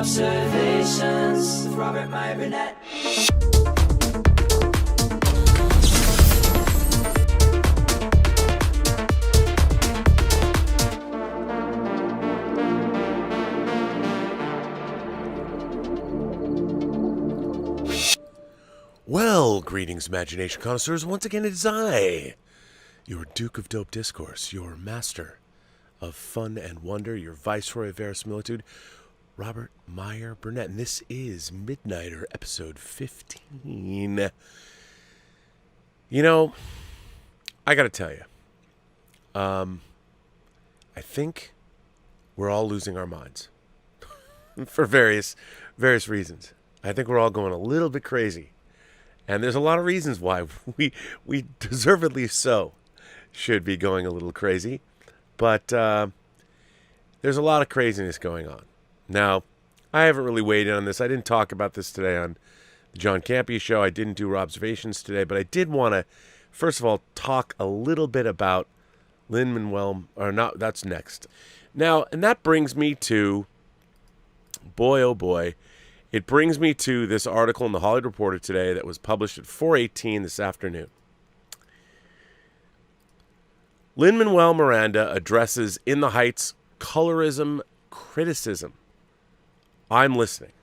Robservations with Robert Meyer Burnett. Well, greetings, imagination connoisseurs. Once again, it is I, your Duke of Dope Discourse, your master of fun and wonder, your viceroy of verisimilitude, Robert Meyer Burnett. And this is Midnighter, episode 15. You know, I got to tell you, I think we're all losing our minds for various reasons. I think we're all going a little bit crazy. And there's a lot of reasons why we deservedly so should be going a little crazy. But there's a lot of craziness going on. Now, I haven't really weighed in on this. I didn't talk about this today on the John Campea show. I didn't do Robservations today. But I did want to, first of all, talk a little bit about Lin-Manuel, or not, that's next. Now, and that brings me to, boy, oh boy, it brings me to this article in the Hollywood Reporter today that was published at 4:18 this afternoon. Lin-Manuel Miranda addresses In the Heights colorism criticism. I'm listening.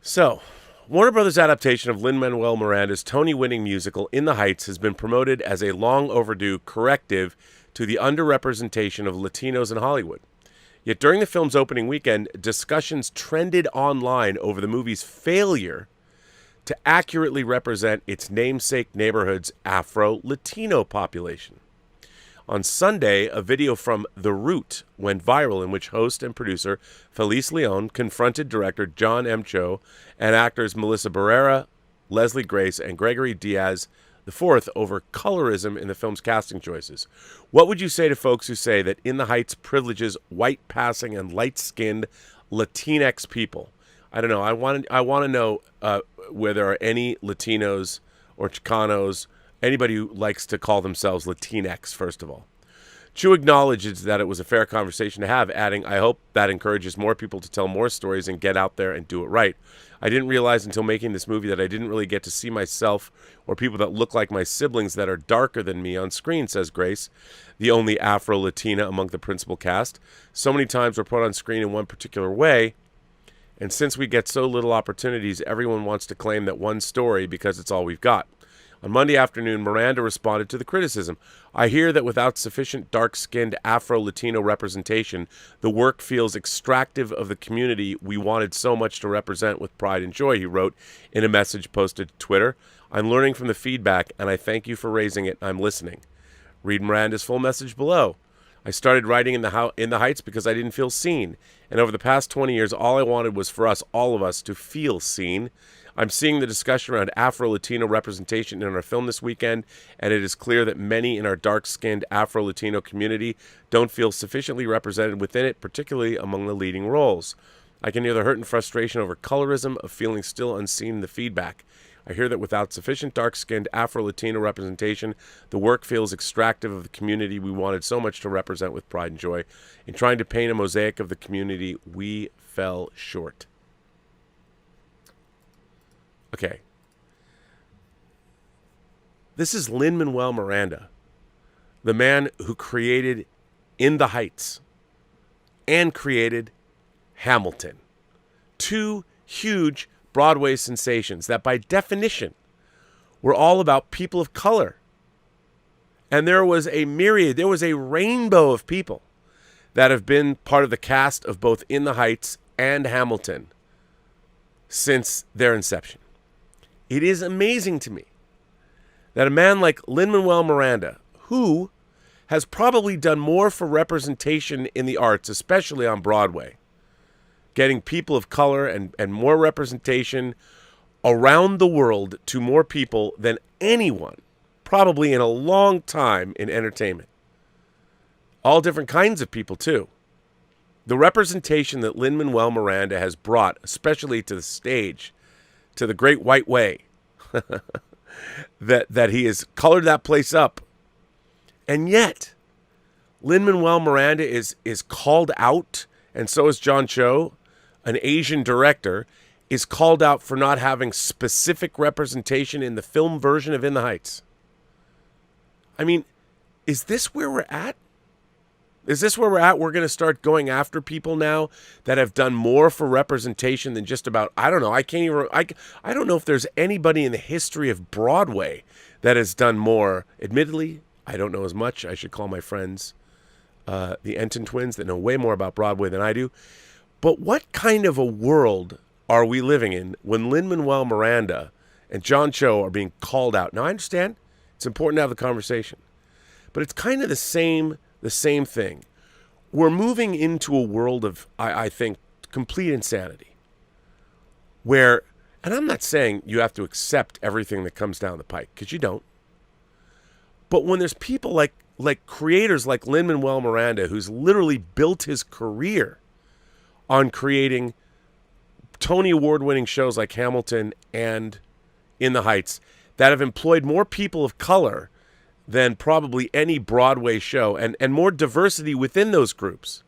So, Warner Brothers' adaptation of Lin-Manuel Miranda's Tony-winning musical In the Heights has been promoted as a long-overdue corrective to the underrepresentation of Latinos in Hollywood. Yet during the film's opening weekend, discussions trended online over the movie's failure to accurately represent its namesake neighborhood's Afro-Latino population. On Sunday, a video from The Root went viral in which host and producer Felice Leon confronted director John M. Cho and actors Melissa Barrera, Leslie Grace, and Gregory Diaz IV over colorism in the film's casting choices. What would you say to folks who say that In the Heights privileges white-passing and light-skinned Latinx people? I don't know. I want to know where there are any Latinos or Chicanos, anybody who likes to call themselves Latinx, first of all. Chu acknowledges that it was a fair conversation to have, adding, I hope that encourages more people to tell more stories and get out there and do it right. I didn't realize until making this movie that I didn't really get to see myself or people that look like my siblings that are darker than me on screen, says Grace, the only Afro-Latina among the principal cast. So many times we're put on screen in one particular way, and since we get so little opportunities, everyone wants to claim that one story because it's all we've got. On Monday afternoon, Miranda responded to the criticism. I hear that without sufficient dark-skinned Afro-Latino representation, the work feels extractive of the community we wanted so much to represent with pride and joy, he wrote in a message posted to Twitter. I'm learning from the feedback, and I thank you for raising it. I'm listening. Read Miranda's full message below. I started writing in the Heights because I didn't feel seen. And over the past 20 years, all I wanted was for us, all of us, to feel seen. I'm seeing the discussion around Afro-Latino representation in our film this weekend, and it is clear that many in our dark-skinned Afro-Latino community don't feel sufficiently represented within it, particularly among the leading roles. I can hear the hurt and frustration over colorism, of feeling still unseen in the feedback. I hear that without sufficient dark-skinned Afro-Latino representation, the work feels extractive of the community we wanted so much to represent with pride and joy. In trying to paint a mosaic of the community, we fell short. Okay. This is Lin-Manuel Miranda, the man who created In the Heights and created Hamilton. Two huge Broadway sensations that by definition were all about people of color. And there was a rainbow of people that have been part of the cast of both In the Heights and Hamilton since their inception. It is amazing to me that a man like Lin-Manuel Miranda, who has probably done more for representation in the arts, especially on Broadway, getting people of color and more representation around the world to more people than anyone, probably in a long time in entertainment. All different kinds of people, too. The representation that Lin-Manuel Miranda has brought, especially to the stage, to the Great White Way, that he has colored that place up. And yet, Lin-Manuel Miranda is called out and so is John Cho, an Asian director, is called out for not having specific representation in the film version of In the Heights. I mean, is this where we're at? Is this where we're at? We're going to start going after people now that have done more for representation than just about, I don't know. I don't know if there's anybody in the history of Broadway that has done more. Admittedly, I don't know as much. I should call my friends, the Enton twins, that know way more about Broadway than I do. But what kind of a world are we living in when Lin-Manuel Miranda and John Cho are being called out? Now, I understand it's important to have the conversation, but it's kind of the same thing. We're moving into a world of, I think, complete insanity. Where, and I'm not saying you have to accept everything that comes down the pike, because you don't. But when there's people like creators like Lin-Manuel Miranda, who's literally built his career on creating Tony Award-winning shows like Hamilton and In the Heights that have employed more people of color than probably any Broadway show, and more diversity within those groups.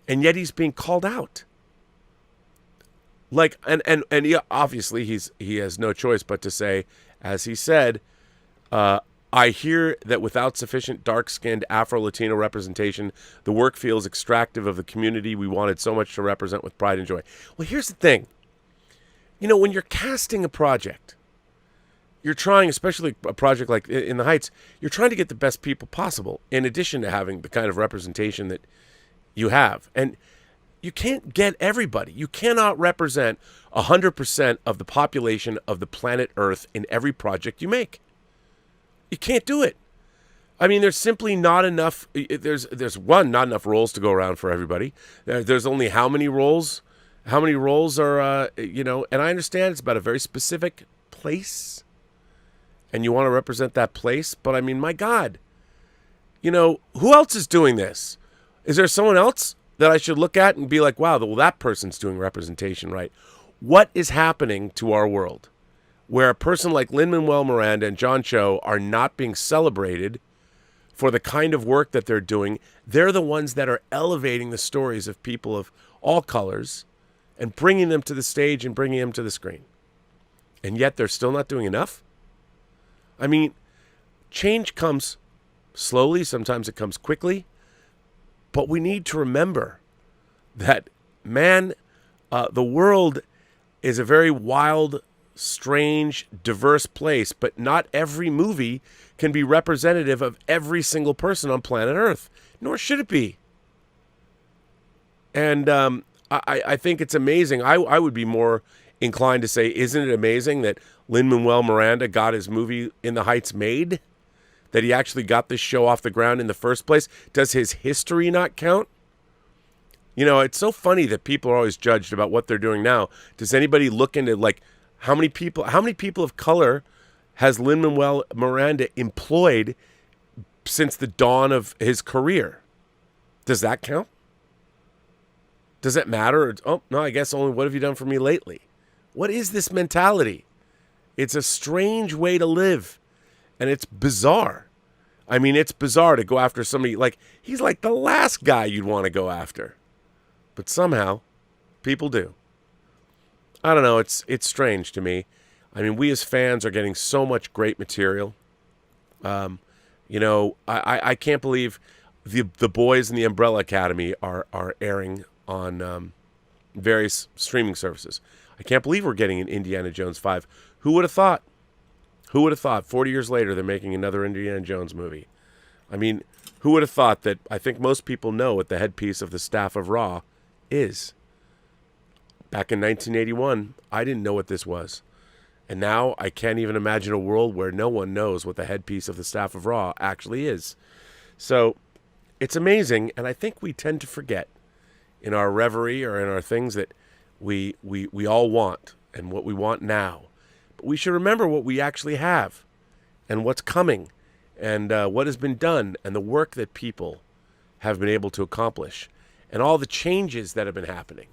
And yet he's being called out. Like, and yeah, obviously he has no choice but to say, as he said, I hear that without sufficient dark-skinned Afro-Latino representation, the work feels extractive of the community we wanted so much to represent with pride and joy. Well, here's the thing. You know, when you're casting a project, you're trying, especially a project like In the Heights, you're trying to get the best people possible, in addition to having the kind of representation that you have. And you can't get everybody. You cannot represent 100% of the population of the planet Earth in every project you make. You can't do it. I mean, there's simply not enough. There's not enough roles to go around for everybody. There's only how many roles? How many roles are, and I understand it's about a very specific place, and you want to represent that place. But I mean, my God, who else is doing this? Is there someone else that I should look at and be like, wow, well, that person's doing representation right? What is happening to our world where a person like Lin-Manuel Miranda and John Cho are not being celebrated for the kind of work that they're doing? They're the ones that are elevating the stories of people of all colors and bringing them to the stage and bringing them to the screen. And yet they're still not doing enough? I mean, change comes slowly. Sometimes it comes quickly. But we need to remember that, man, the world is a very wild, strange, diverse place, but not every movie can be representative of every single person on planet Earth, nor should it be. And I think it's amazing. I would be more inclined to say, isn't it amazing that Lin-Manuel Miranda got his movie In the Heights made? That he actually got this show off the ground in the first place? Does his history not count? It's so funny that people are always judged about what they're doing now. Does anybody look into, like, how many people of color has Lin-Manuel Miranda employed since the dawn of his career? Does that count? Does it matter? Oh, no, I guess only what have you done for me lately? What is this mentality? It's a strange way to live, and it's bizarre. I mean, it's bizarre to go after somebody like, he's like the last guy you'd want to go after. But somehow, people do. I don't know, it's strange to me. I mean, we as fans are getting so much great material. I can't believe the Boys in the Umbrella Academy are airing on various streaming services. I can't believe we're getting an Indiana Jones 5. Who would have thought? Who would have thought 40 years later they're making another Indiana Jones movie? I mean, who would have thought that? I think most people know what the headpiece of the Staff of Ra is. Back in 1981, I didn't know what this was. And now I can't even imagine a world where no one knows what the headpiece of the Staff of Ra actually is. So it's amazing, and I think we tend to forget in our reverie or in our things that we all want and what we want now. But we should remember what we actually have and what's coming and what has been done and the work that people have been able to accomplish and all the changes that have been happening.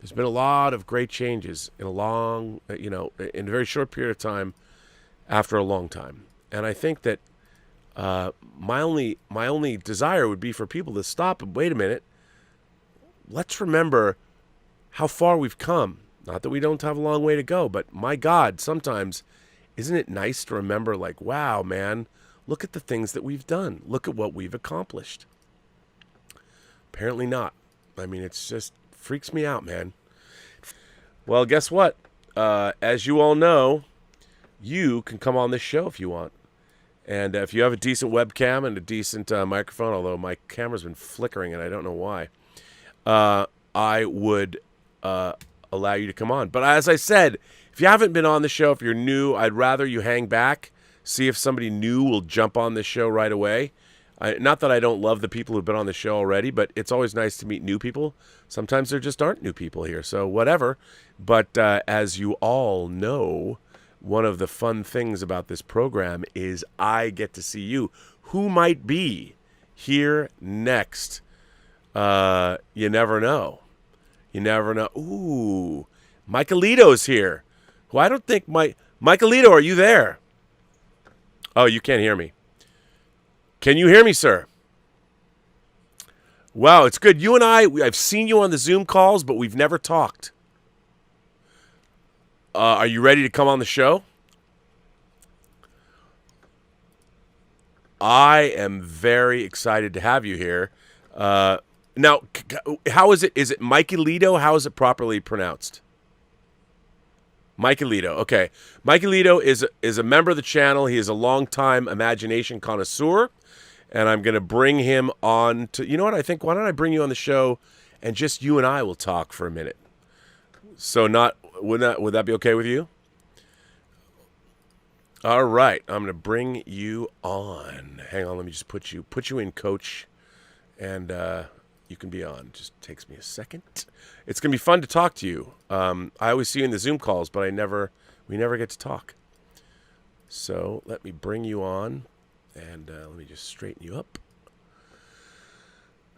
There's been a lot of great changes in in a very short period of time after a long time. And I think that my only desire would be for people to stop and wait a minute. let's remember how far we've come. Not that we don't have a long way to go, but my God, sometimes isn't it nice to remember, like, wow, man, look at the things that we've done. Look at what we've accomplished. Apparently not. I mean, it's just freaks me out, man. Well, guess what? As you all know, you can come on this show if you want. And if you have a decent webcam and a decent microphone, although my camera's been flickering and I don't know why, I would allow you to come on. But as I said, if you haven't been on the show, if you're new, I'd rather you hang back, see if somebody new will jump on this show right away. Not that I don't love the people who've been on the show already, but it's always nice to meet new people. Sometimes there just aren't new people here, so whatever. But as you all know, one of the fun things about this program is I get to see you. Who might be here next? You never know. You never know. Ooh, Mikeylito's here. Who I don't think Mikeylito, are you there? Oh, you can't hear me. Can you hear me, sir? Wow, it's good. You and I've seen you on the Zoom calls, but we've never talked. Are you ready to come on the show? I am very excited to have you here. Now, how is it? Is it Mikeylito? How is it properly pronounced? Mikeylito. Okay. Mikeylito is a member of the channel. He is a longtime imagination connoisseur. And I'm going to bring him on to, you know what, I think, why don't I bring you on the show and just you and I will talk for a minute. So would that be okay with you? All right, I'm going to bring you on. Hang on, let me just put you in, coach, and you can be on. Just takes me a second. It's going to be fun to talk to you. I always see you in the Zoom calls, but we never get to talk. So let me bring you on. And let me just straighten you up.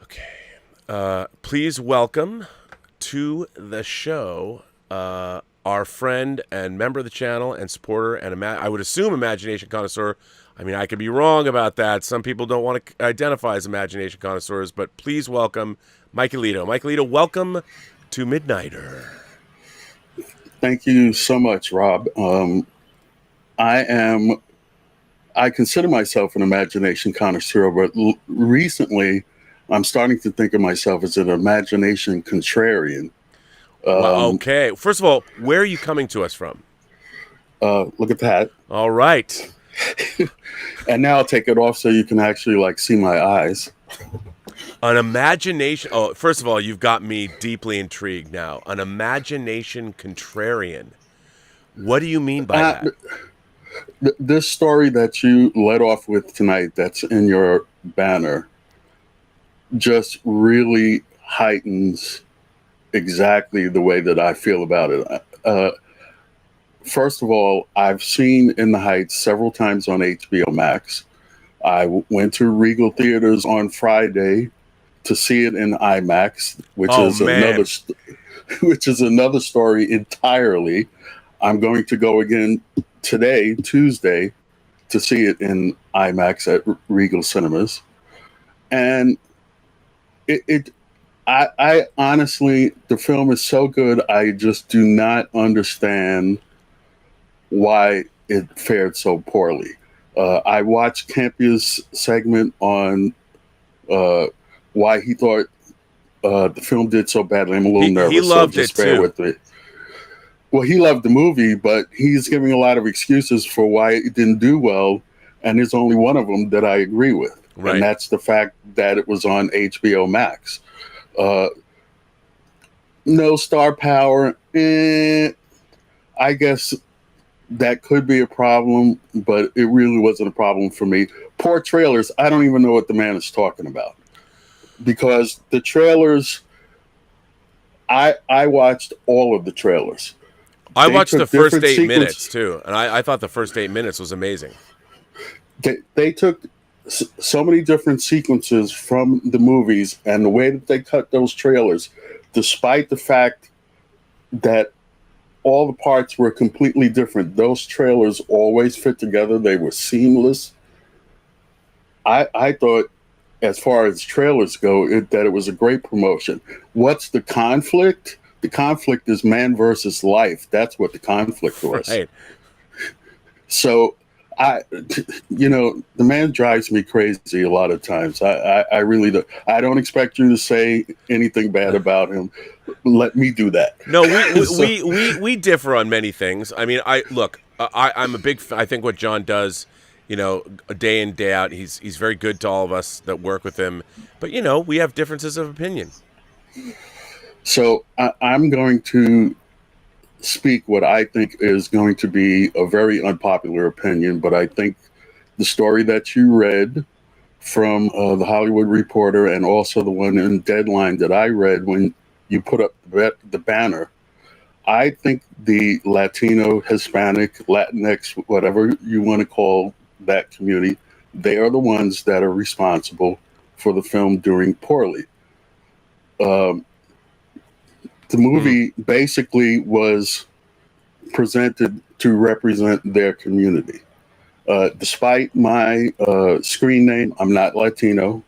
Okay. Please welcome to the show our friend and member of the channel and supporter and I would assume imagination connoisseur. I mean, I could be wrong about that. Some people don't want to identify as imagination connoisseurs, but please welcome Mikeylito. Mikeylito, welcome to Midnighter. Thank you so much, Rob. I consider myself an imagination connoisseur, but recently I'm starting to think of myself as an imagination contrarian. Well, okay. First of all, where are you coming to us from? Look at that. All right. And now I'll take it off so you can actually see my eyes. An imagination. Oh, first of all, you've got me deeply intrigued now. An imagination contrarian. What do you mean by that? This story that you led off with tonight that's in your banner just really heightens exactly the way that I feel about it. First of all, I've seen In the Heights several times on HBO Max. I went to Regal Theaters on Friday to see it in IMAX, which is another story entirely. I'm going to go again today, Tuesday, to see it in IMAX at Regal Cinemas. And I honestly, the film is so good, I just do not understand why it fared so poorly. I watched Campia's segment on why he thought the film did so badly. I'm a little nervous. He loved so it too. With it. Well, he loved the movie, but he's giving a lot of excuses for why it didn't do well, and there's only one of them that I agree with, right. And that's the fact that it was on HBO Max. No star power, I guess that could be a problem, but it really wasn't a problem for me. Poor trailers. I don't even know what the man is talking about, because the trailers, I watched all of the trailers. I watched the first 8 minutes too, and I thought the first 8 minutes was amazing. They took so many different sequences from the movies, and the way that they cut those trailers, despite the fact that all the parts were completely different, those trailers always fit together. They were seamless. I thought as far as trailers go, that it was a great promotion. What's the conflict? The conflict is man versus life. That's what the conflict was. Right. So the man drives me crazy a lot of times. I really do. I don't expect you to say anything bad about him. Let me do that. No, we differ on many things. I mean, I'm a big. I think what John does, day in, day out, he's very good to all of us that work with him. But we have differences of opinion. So I'm going to speak what I think is going to be a very unpopular opinion, but I think the story that you read from the Hollywood Reporter and also the one in Deadline that I read when you put up the banner, I think the Latino, Hispanic, Latinx, whatever you want to call that community, they are the ones that are responsible for the film doing poorly. The movie basically was presented to represent their community. Despite my screen name, I'm not Latino.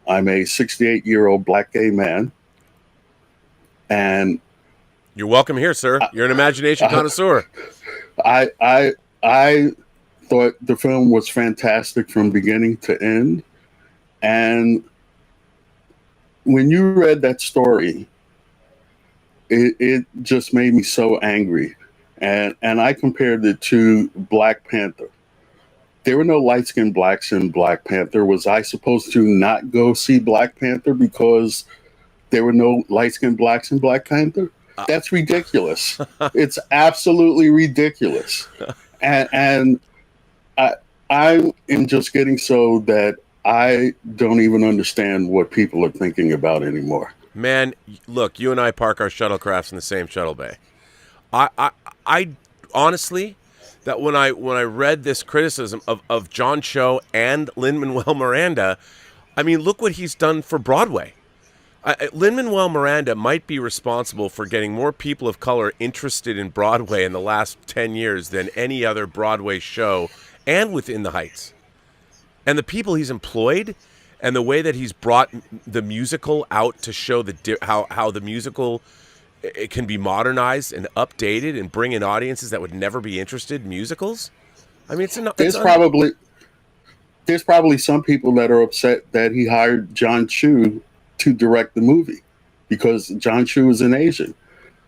I'm a 68-year-old black gay man. And you're welcome here, sir. You're an imagination connoisseur. I thought the film was fantastic from beginning to end. And when you read that story, it just made me so angry. And I compared it to Black Panther. There were no light-skinned blacks in Black Panther. Was I supposed to not go see Black Panther because there were no light-skinned blacks in Black Panther? That's ridiculous. It's absolutely ridiculous. And I am just getting so that I don't even understand what people are thinking about anymore. Man, look, you and I park our shuttlecrafts in the same shuttle bay. I honestly, that when I read this criticism of John Cho and Lin-Manuel Miranda, I mean, look what he's done for Broadway. Lin-Manuel Miranda might be responsible for getting more people of color interested in Broadway in the last 10 years than any other Broadway show and within the Heights. And the people he's employed and the way that he's brought the musical out to show how the musical it can be modernized and updated and bring in audiences that would never be interested in musicals. I mean, there's probably some people that are upset that he hired John Chu to direct the movie because John Chu is an Asian.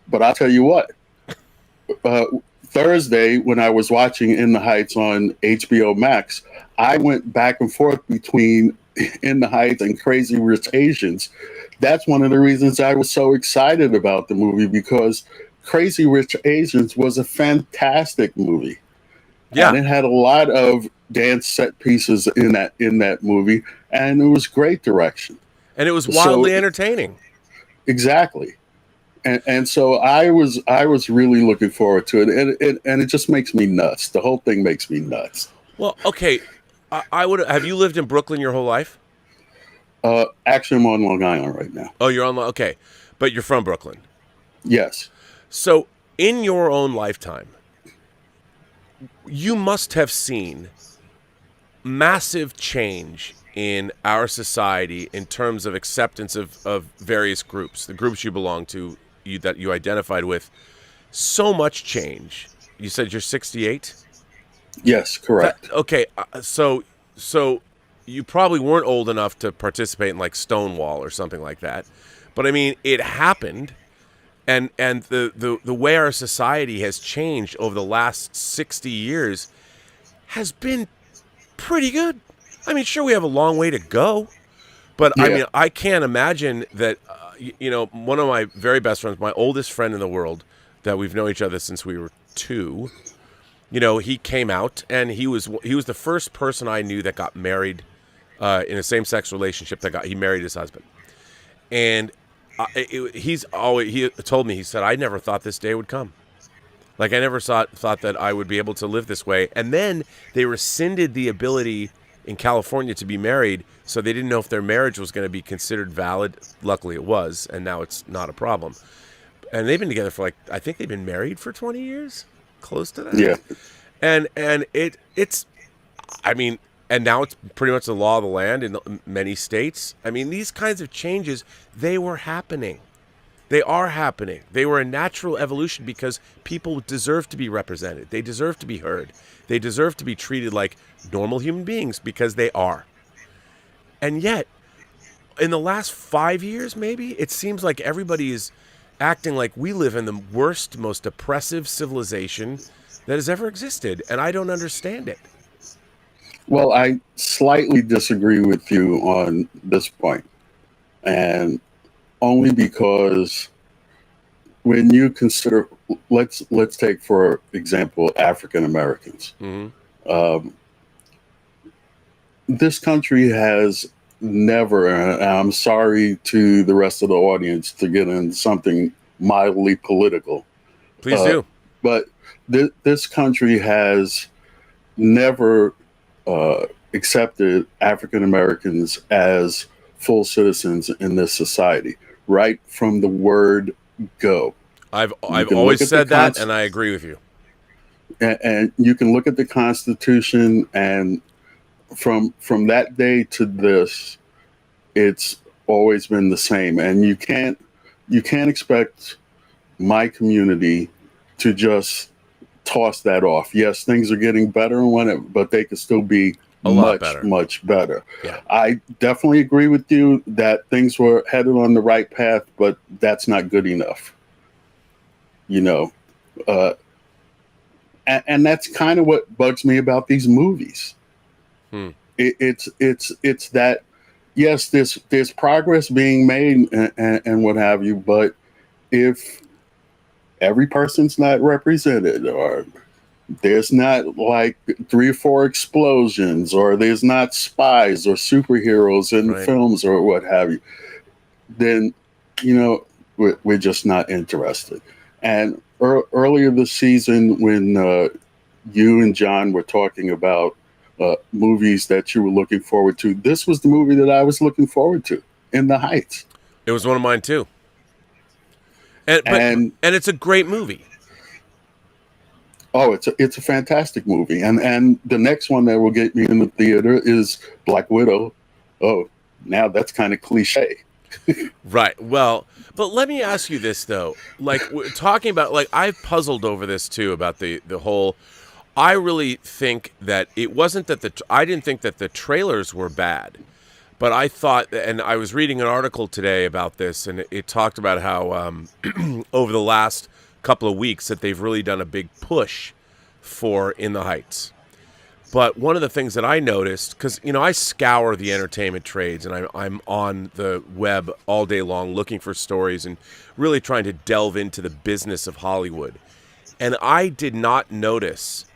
But I'll tell you what, Thursday when I was watching In the Heights on HBO Max, I went back and forth between In the Heights and Crazy Rich Asians. That's one of the reasons I was so excited about the movie, because Crazy Rich Asians was a fantastic movie. Yeah. And it had a lot of dance set pieces in that movie, and it was great direction. And it was wildly entertaining. Exactly. And so I was really looking forward to it, and it just makes me nuts. The whole thing makes me nuts. Well, okay. Have you lived in Brooklyn your whole life? Actually, I'm on Long Island right now. Oh, you're on okay. But you're from Brooklyn. Yes. So in your own lifetime, you must have seen massive change in our society in terms of acceptance of various groups, the groups you belong to, that you identified with. So much change. You said you're 68? Yes, correct. Okay, so you probably weren't old enough to participate in like Stonewall or something like that, but I mean, it happened, and the way our society has changed over the last 60 years has been pretty good. I mean, sure, we have a long way to go, but yeah. I mean, I can't imagine that. One of my very best friends, my oldest friend in the world, that we've known each other since we were 2. He came out, and he was the first person I knew that got married in a same-sex relationship. He married his husband, and he told me, he said, I never thought this day would come. Like, I never thought that I would be able to live this way. And then they rescinded the ability in California to be married, so they didn't know if their marriage was going to be considered valid. Luckily, it was, and now it's not a problem. And they've been together for I think they've been married for 20 years. Close to that. Yeah. And it's I mean, and now it's pretty much the law of the land in many states. I mean, these kinds of changes, they were happening. They are happening. They were a natural evolution because people deserve to be represented. They deserve to be heard. They deserve to be treated like normal human beings because they are. And yet, in the last 5 years, maybe, it seems like everybody is acting like we live in the worst, most oppressive civilization that has ever existed. And I don't understand it. Well, I slightly disagree with you on this point. And only because when you consider, let's take, for example, African Americans. Mm-hmm. This country has never, and I'm sorry to the rest of the audience to get into something mildly political. Please do. But this country has never accepted African Americans as full citizens in this society, right from the word go. I've always said that, and I agree with you. And you can look at the Constitution, and from that day to this, it's always been the same. And you can't expect my community to just toss that off. Yes, things are getting better and whatever, but they could still be much better. Yeah. I definitely agree with you that things were headed on the right path, but that's not good enough. And that's kind of what bugs me about these movies. It's that, yes, there's progress being made and what have you, but if every person's not represented, or there's not like 3 or 4 explosions, or there's not spies or superheroes in right. films or what have you, then, we're just not interested. And earlier this season, when you and John were talking about movies that you were looking forward to, this was the movie that I was looking forward to, In the Heights. It was one of mine too. And it's a great movie. Oh, it's a fantastic movie. And the next one that will get me in the theater is Black Widow. Oh, now that's kind of cliche. Right. Well, but let me ask you this, though. Like, we're talking about, like, I've puzzled over this, too, about the whole... I really think that it wasn't that I didn't think that the trailers were bad. But I thought, and I was reading an article today about this, and it talked about how over the last couple of weeks that they've really done a big push for In the Heights. But one of the things that I noticed, because, I scour the entertainment trades, and I'm on the web all day long looking for stories and really trying to delve into the business of Hollywood. And I did not notice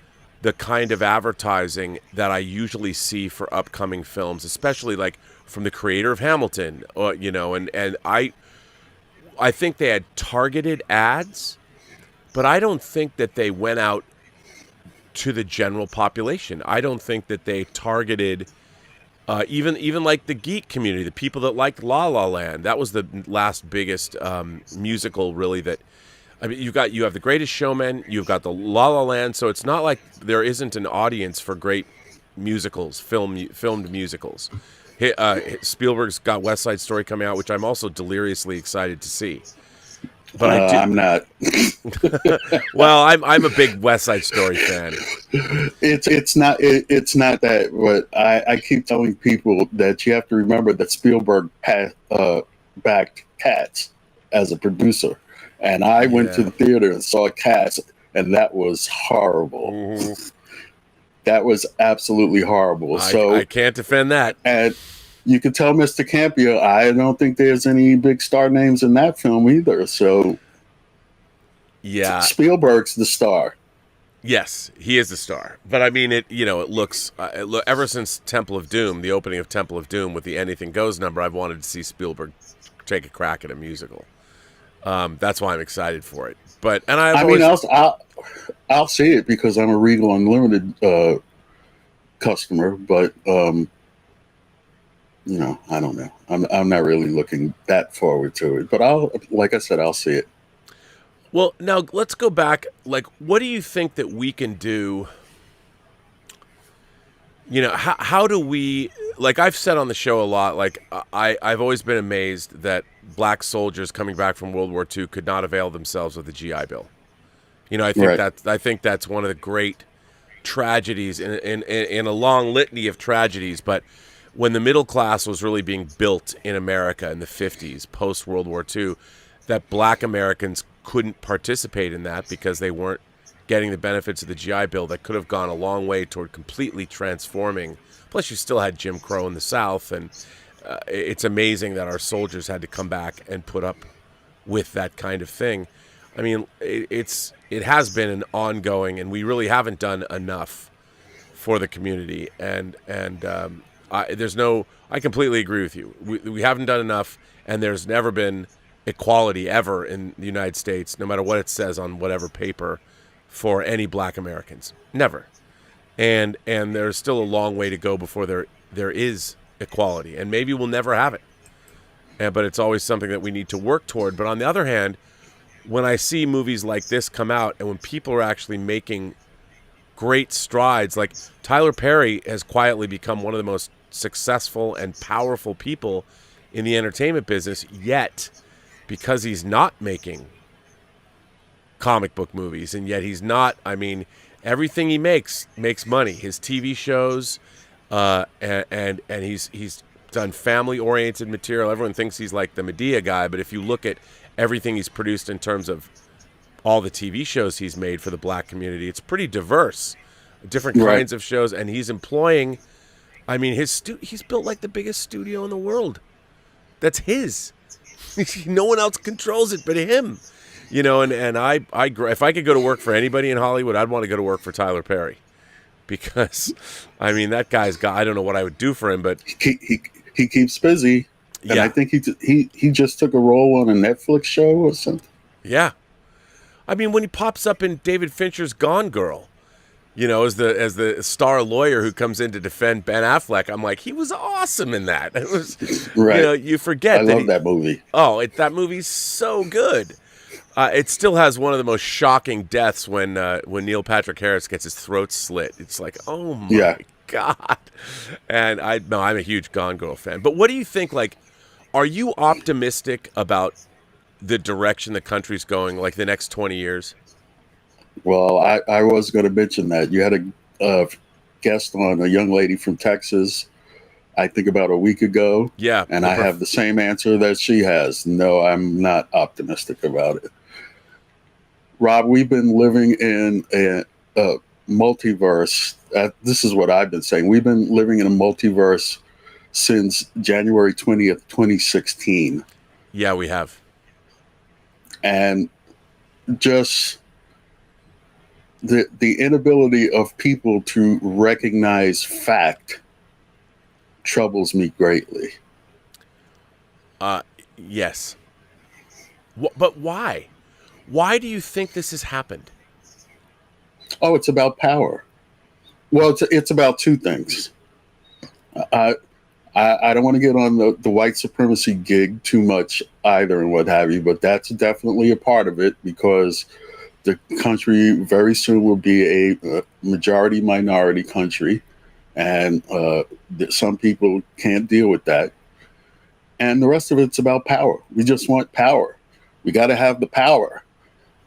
the kind of advertising that I usually see for upcoming films, especially like from the creator of Hamilton, and I think they had targeted ads, but I don't think that they went out to the general population. I don't think that they targeted even like the geek community, the people that liked La La Land. That was the last biggest musical, really. That I mean, you have The Greatest Showman, you've got the La La Land. So it's not like there isn't an audience for great musicals, filmed musicals. Spielberg's got West Side Story coming out, which I'm also deliriously excited to see. But I'm not. Well, I'm a big West Side Story fan. It's not that. But I keep telling people that you have to remember that Spielberg backed Cats as a producer, and I went to the theater and saw Cats, and that was horrible. Mm-hmm. That was absolutely horrible. I can't defend that. And you can tell Mr. Campia, I don't think there's any big star names in that film either. So, yeah, Spielberg's the star. Yes, he is the star. But I mean, it looks ever since Temple of Doom, the opening of Temple of Doom with the Anything Goes number, I've wanted to see Spielberg take a crack at a musical. That's why I'm excited for it. I'll see it because I'm a Regal Unlimited customer, but I don't know. I'm not really looking that forward to it, but like I said, I'll see it. Well, now let's go back. Like, what do you think that we can do how do we, like I've said on the show a lot, like I've always been amazed that black soldiers coming back from World War II could not avail themselves of the GI Bill. Right. I think that's one of the great tragedies in a long litany of tragedies. But when the middle class was really being built in America in the 50s, post World War II, that black Americans couldn't participate in that because they weren't getting the benefits of the GI Bill that could have gone a long way toward completely transforming. Plus, you still had Jim Crow in the South, and it's amazing that our soldiers had to come back and put up with that kind of thing. I mean, it has been an ongoing, and we really haven't done enough for the community. And I completely agree with you. We haven't done enough, and there's never been equality ever in the United States, no matter what it says on whatever paper, for any black Americans. Never. And there's still a long way to go before there is equality, and maybe we'll never have it. But it's always something that we need to work toward. But on the other hand, when I see movies like this come out, and when people are actually making great strides, like Tyler Perry has quietly become one of the most successful and powerful people in the entertainment business, yet because he's not making comic book movies, and yet he's not, I mean, everything he makes money. His TV shows, and he's done family-oriented material. Everyone thinks he's like the Medea guy, but if you look at everything he's produced in terms of all the TV shows he's made for the black community, it's pretty diverse, different kinds of shows, and he's employing, I mean, he's built like the biggest studio in the world. That's his. No one else controls it but him. And I if I could go to work for anybody in Hollywood, I'd want to go to work for Tyler Perry, because, I mean, that guy's got, I don't know what I would do for him, but he keeps busy. And I think he just took a role on a Netflix show or something. Yeah. I mean, when he pops up in David Fincher's Gone Girl, as the star lawyer who comes in to defend Ben Affleck, I'm like, he was awesome in that. It was, right. You forget. I love that movie. Oh, that movie's so good. It still has one of the most shocking deaths when Neil Patrick Harris gets his throat slit. It's like, oh my God. And I'm a huge Gone Girl fan. But what do you think? Like, are you optimistic about the direction the country's going, like the next 20 years? Well, I was going to mention that. You had a guest on, a young lady from Texas, I think about a week ago. Yeah. And I have the same answer that she has. No, I'm not optimistic about it. Rob, we've been living in a multiverse. This is what I've been saying. We've been living in a multiverse since January 20th, 2016. Yeah, we have. And just the inability of people to recognize fact troubles me greatly. Yes. But why? Why do you think this has happened? Oh, it's about power. Well, it's about two things. I don't want to get on the white supremacy gig too much either and what have you, but that's definitely a part of it, because the country very soon will be a majority minority country, and some people can't deal with that. And the rest of it's about power. We just want power. We got to have the power.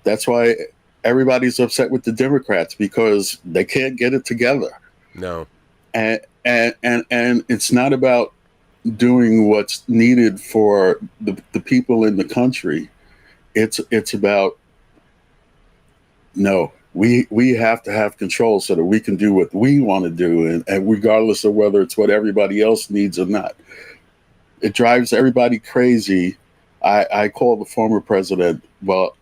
That's why everybody's upset with the Democrats, because they can't get it together. No. And it's not about doing what's needed for the people in the country. It's about, no, we have to have control so that we can do what we want to do, and regardless of whether it's what everybody else needs or not. It drives everybody crazy. I call the former president, well,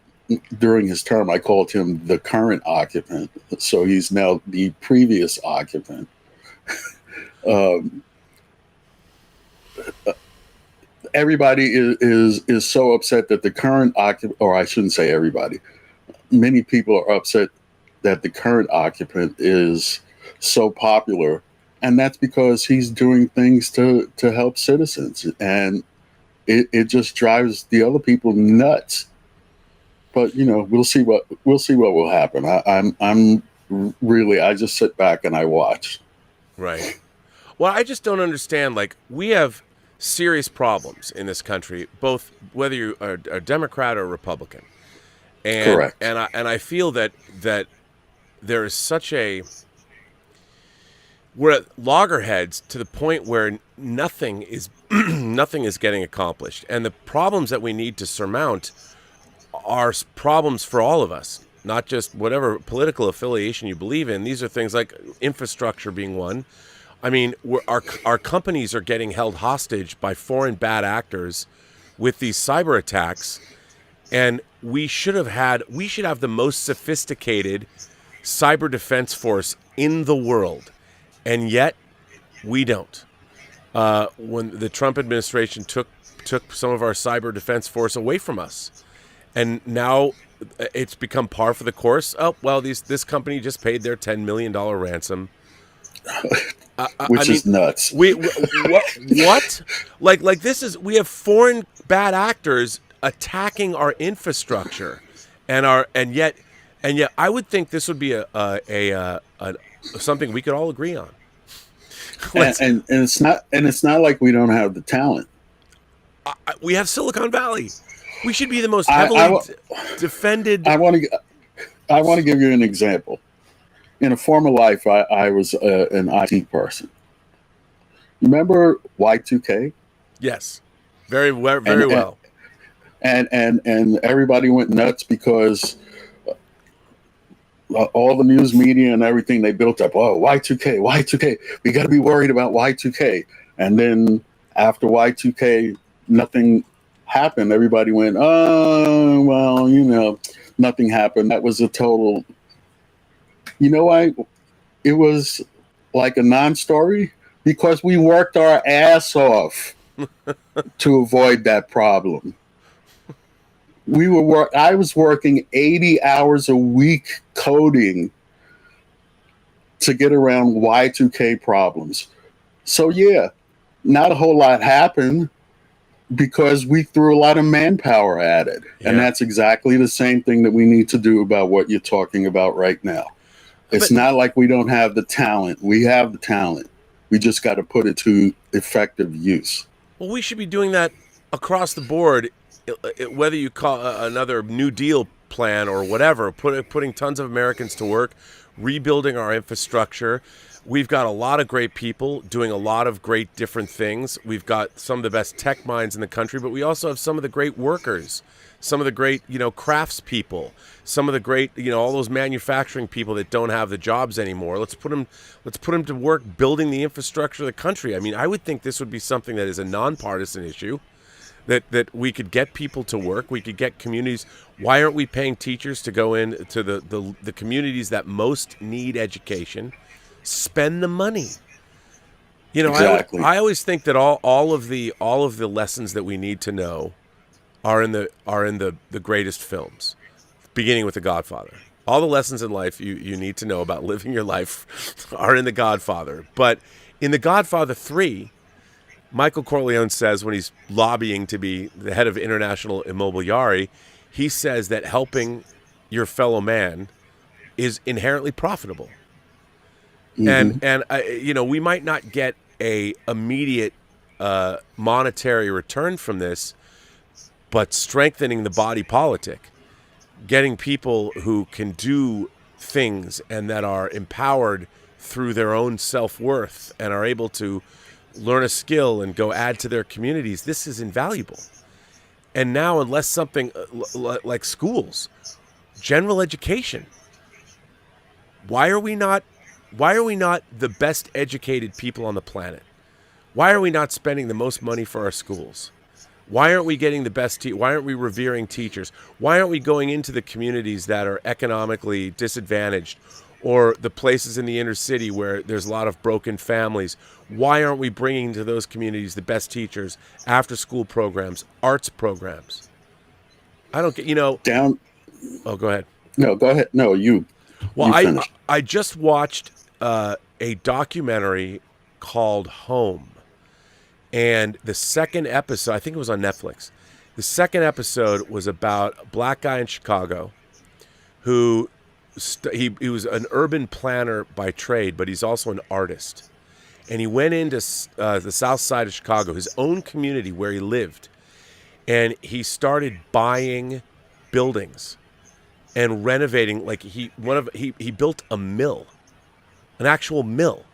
during his term, I called him the current occupant. So he's now the previous occupant. Everybody is so upset that the current occupant, or I shouldn't say everybody, many people are upset that the current occupant is so popular. And that's because he's doing things to help citizens. And it just drives the other people nuts. But we'll see what will happen. I'm really, I just sit back and I watch. Right. Well, I just don't understand. Like, we have serious problems in this country, both whether you are a Democrat or a Republican. And Correct. I feel that there is such a, we're at loggerheads to the point where nothing is nothing is getting accomplished, and the problems that we need to surmount are problems for all of us, not just whatever political affiliation you believe in. These are things like infrastructure being one. I mean, our companies are getting held hostage by foreign bad actors with these cyber attacks, and we should have the most sophisticated cyber defense force in the world, and yet we don't. When the Trump administration took some of our cyber defense force away from us, and now it's become par for the course. Oh, well, this company just paid their $10 million ransom. Which is nuts. What? Like this is, we have foreign bad actors attacking our infrastructure, and yet I would think this would be a something we could all agree on. And it's not like we don't have the talent. We have Silicon Valley. We should be the most heavily defended. I want to give you an example. In a former life, I was an IT person. Remember Y2K? Yes, very well. And everybody went nuts because all the news media and everything, they built up. Oh, Y2K. We got to be worried about Y2K. And then after Y2K, nothing happened. Everybody went, oh, well, nothing happened. That was a total. You know why? It was like a non-story because we worked our ass off to avoid that problem. I was working 80 hours a week coding to get around Y2K problems. So yeah, not a whole lot happened because we threw a lot of manpower at it. Yeah. And that's exactly the same thing that we need to do about what you're talking about right now. It's not like we don't have the talent. We have the talent. We just got to put it to effective use. Well, we should be doing that across the board, whether you call another New Deal plan or whatever, putting tons of Americans to work, rebuilding our infrastructure. We've got a lot of great people doing a lot of great different things. We've got some of the best tech minds in the country, but we also have some of the great workers, some of the great, crafts people, some of the great, all those manufacturing people that don't have the jobs anymore. Let's put them to work building the infrastructure of the country. I mean, I would think this would be something that is a nonpartisan issue, that we could get people to work. We could get communities. Why aren't we paying teachers to go in to the communities that most need education? Spend the money. Exactly. I always think that all of the lessons that we need to know are in the greatest films, beginning with The Godfather. All the lessons in life you need to know about living your life are in The Godfather. But in The Godfather 3, Michael Corleone says, when he's lobbying to be the head of International Immobiliare, he says that helping your fellow man is inherently profitable. Mm-hmm. And we might not get a immediate monetary return from this, but strengthening the body politic, getting people who can do things and that are empowered through their own self-worth and are able to learn a skill and go add to their communities, this is invaluable. And now, unless something like schools, general education, why are we not the best educated people on the planet? Why are we not spending the most money for our schools? Why aren't we getting the best why aren't we revering teachers? Why aren't we going into the communities that are economically disadvantaged, or the places in the inner city where there's a lot of broken families? Why aren't we bringing to those communities the best teachers, after-school programs, arts programs? I don't get, Down. Oh, go ahead. No, go ahead. No, you. Well, you I just watched a documentary called Home. And the second episode, I think it was on Netflix, the second episode was about a black guy in Chicago who he was an urban planner by trade, but he's also an artist. and he went into the south side of Chicago, his own community where he lived, and he started buying buildings and renovating. Like he built a mill, an actual mill,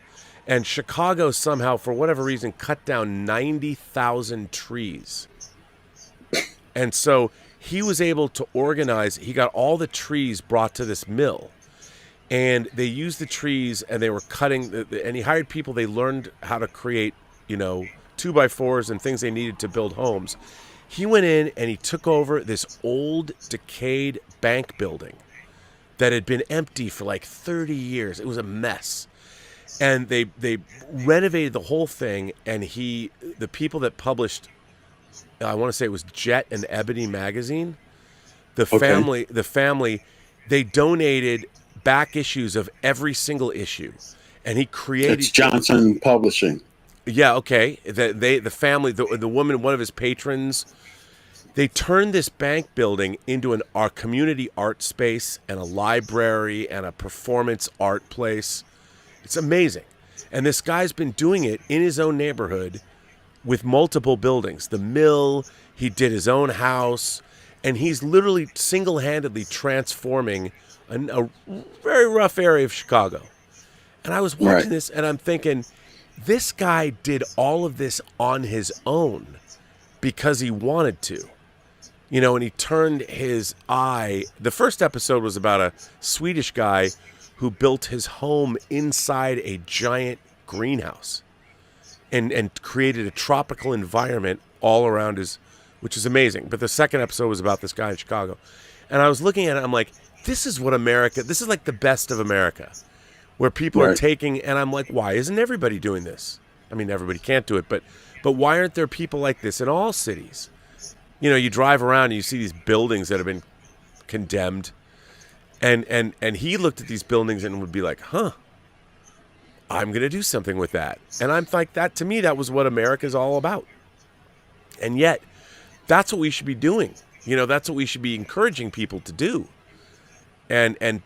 and Chicago somehow, for whatever reason, cut down 90,000 trees, and so he was able to organize. He got all the trees brought to this mill. And they used the trees, and they were cutting. And he hired people. They learned how to create, 2x4s and things they needed to build homes. He went in and he took over this old, decayed bank building that had been empty for like 30 years. It was a mess. And they renovated the whole thing. And the people that published, I want to say it was Jet and Ebony magazine, the family, they donated back issues of every single issue, and he created. It's Johnson Publishing. Yeah, okay. The family, the woman, one of his patrons, they turned this bank building into our community art space and a library and a performance art place. It's amazing, and this guy's been doing it in his own neighborhood with multiple buildings. The mill, he did his own house, and he's literally single-handedly transforming a very rough area of Chicago. And I was watching this, and I'm thinking, this guy did all of this on his own because he wanted to. And he turned his eye. The first episode was about a Swedish guy who built his home inside a giant greenhouse and created a tropical environment all around which is amazing. But the second episode was about this guy in Chicago. And I was looking at it, I'm like, this is like the best of America, where people are taking, and I'm like, why isn't everybody doing this? I mean, everybody can't do it, but why aren't there people like this in all cities? You drive around and you see these buildings that have been condemned, and he looked at these buildings and would be like, I'm going to do something with that. And I'm like, that to me, that was what America's all about. And yet, that's what we should be doing. That's what we should be encouraging people to do. And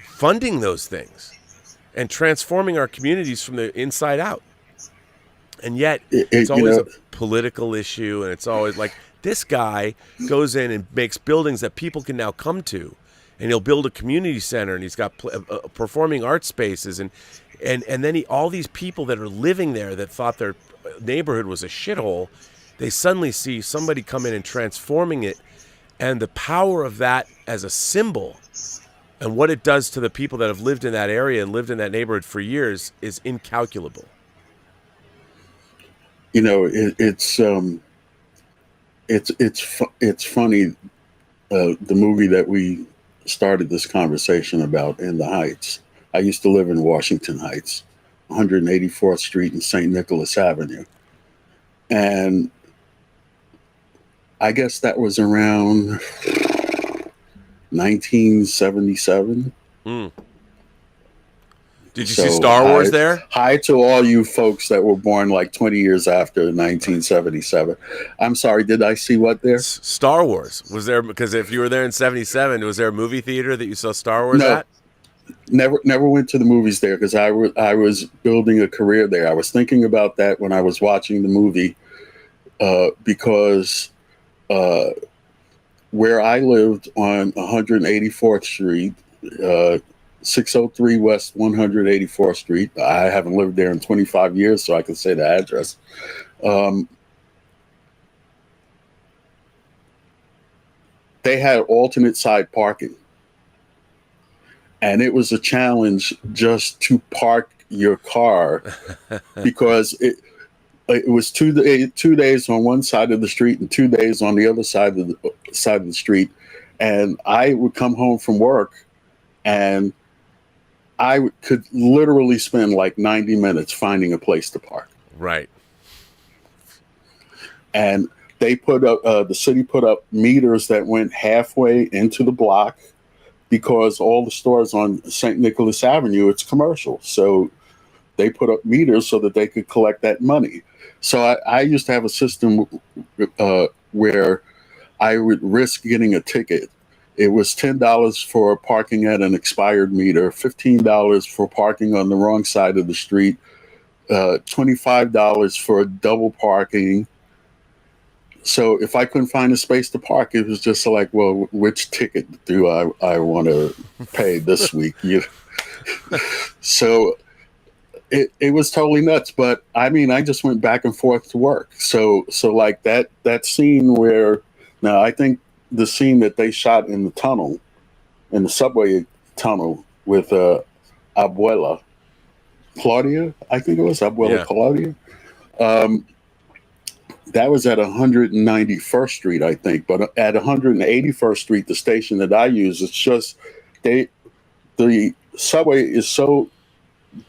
funding those things and transforming our communities from the inside out. And yet it's always a political issue, and it's always like this guy goes in and makes buildings that people can now come to, and he'll build a community center, and he's got performing art spaces, and then all these people that are living there that thought their neighborhood was a shithole, they suddenly see somebody come in and transforming it, and the power of that as a symbol and what it does to the people that have lived in that area and lived in that neighborhood for years is incalculable. It's funny. The movie that we started this conversation about, In the Heights. I used to live in Washington Heights, 184th Street and St. Nicholas Avenue, and I guess that was around 1977. Did you see Star Wars there? Hi to all you folks that were born like 20 years after 1977. I'm sorry, did I see what there? Star Wars. Was there, because if you were there in 77, was there a movie theater that you saw Star Wars at? Never went to the movies there because I was building a career there. I was thinking about that when I was watching the movie because where I lived on 184th Street, 603 West 184th Street. I haven't lived there in 25 years, so I can say the address. They had alternate side parking. And it was a challenge just to park your car because it was 2 days on one side of the street and 2 days on the other side of the street. And I would come home from work and I could literally spend like 90 minutes finding a place to park. Right. And they put up, the city put up meters that went halfway into the block because all the stores on St. Nicholas Avenue, it's commercial. So they put up meters so that they could collect that money. So I used to have a system where I would risk getting a ticket. It was $10 for parking at an expired meter, $15 for parking on the wrong side of the street, $25 for double parking. So if I couldn't find a space to park, it was just like, well, which ticket do I want to pay this week? So it was totally nuts. But I mean, I just went back and forth to work. So like that scene where, now I think the scene that they shot in the tunnel, in the subway tunnel with Abuela Claudia, I think it was Abuela Claudia. That was at 191st Street, I think. But at 181st Street, the station that I use, it's just the subway is so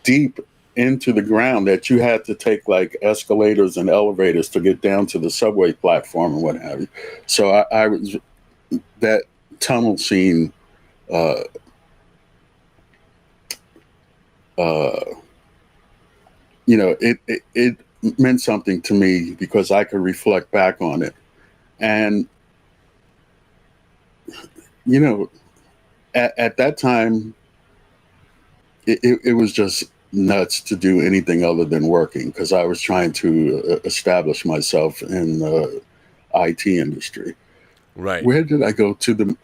deep into the ground that you had to take like escalators and elevators to get down to the subway platform and what have you. So I was, that tunnel scene, it meant something to me because I could reflect back on it. And, at that time, it was just nuts to do anything other than working because I was trying to establish myself in the IT industry. Right. Where did I go to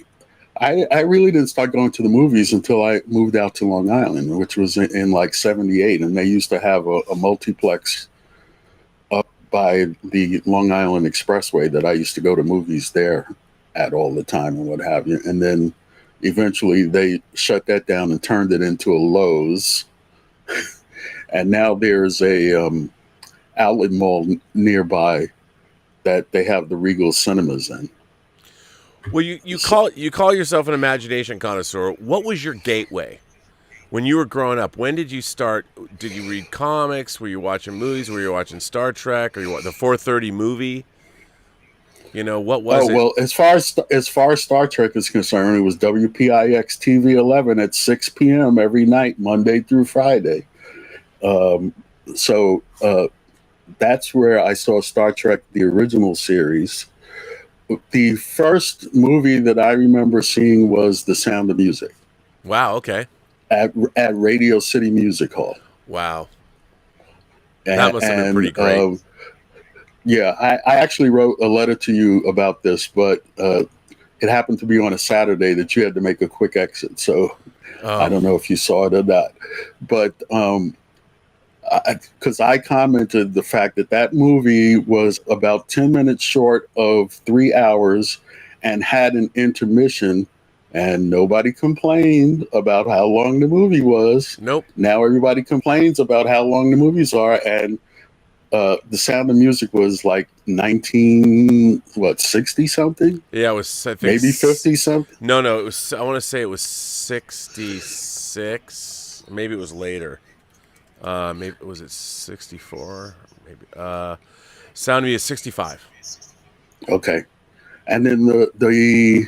I really didn't start going to the movies until I moved out to Long Island, which was in like 78. And they used to have a multiplex up by the Long Island Expressway that I used to go to movies there at all the time and what have you. And then eventually they shut that down and turned it into a Lowe's. And now there's a outlet mall nearby that they have the Regal cinemas in. Well, you call yourself an imagination connoisseur. What was your gateway when you were growing up? When did you start? Did you read comics? Were you watching movies? Were you watching Star Trek? Or the 4:30 movie? What was it? Well, as far as Star Trek is concerned, it was WPIX TV 11 at 6 p.m. every night, Monday through Friday. So that's where I saw Star Trek, the original series. The first movie that I remember seeing was The Sound of Music. Wow, okay. At Radio City Music Hall. Wow. That must have been pretty great. I actually wrote a letter to you about this, but it happened to be on a Saturday that you had to make a quick exit. So I don't know if you saw it or not. But because I commented the fact that movie was about 10 minutes short of 3 hours and had an intermission, and nobody complained about how long the movie was. Nope. Now everybody complains about how long the movies are, and The Sound of Music was like 60 something? Yeah, it was, I think, maybe 50 something. No, it was. I want to say it was 66. Maybe it was later. Maybe was it 64? Maybe. Sound of Me is 65. Okay, and then the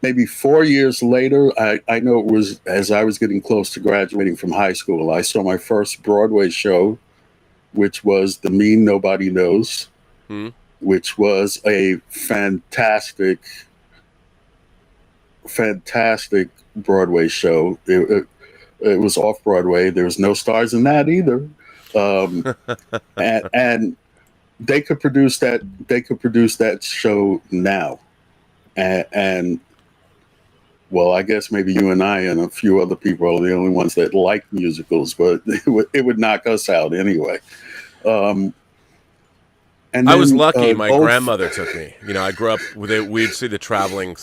maybe 4 years later, I know it was as I was getting close to graduating from high school, I saw my first Broadway show, which was The Mean Nobody Knows, which was a fantastic Broadway show. It was off Broadway. There was no stars in that either, and they could produce that. They could produce that show now, and well, I guess maybe you and I and a few other people are the only ones that like musicals, but it would knock us out anyway. And I was lucky. My grandmother took me. I grew up we'd see the traveling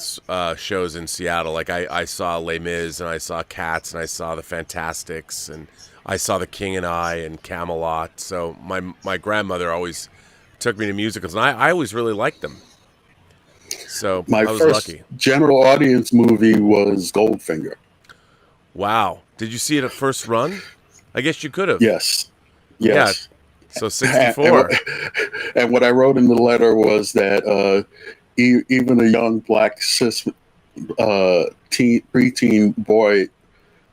shows in Seattle. Like I saw Les Mis, and I saw Cats, and I saw the Fantastics, and I saw The King and I and Camelot. So my grandmother always took me to musicals, and I always really liked them. So my I was first lucky. General audience movie was Goldfinger. Wow! Did you see it at first run? I guess you could have. Yes. Yeah. So 64. And what I wrote in the letter was that even a young black cis preteen boy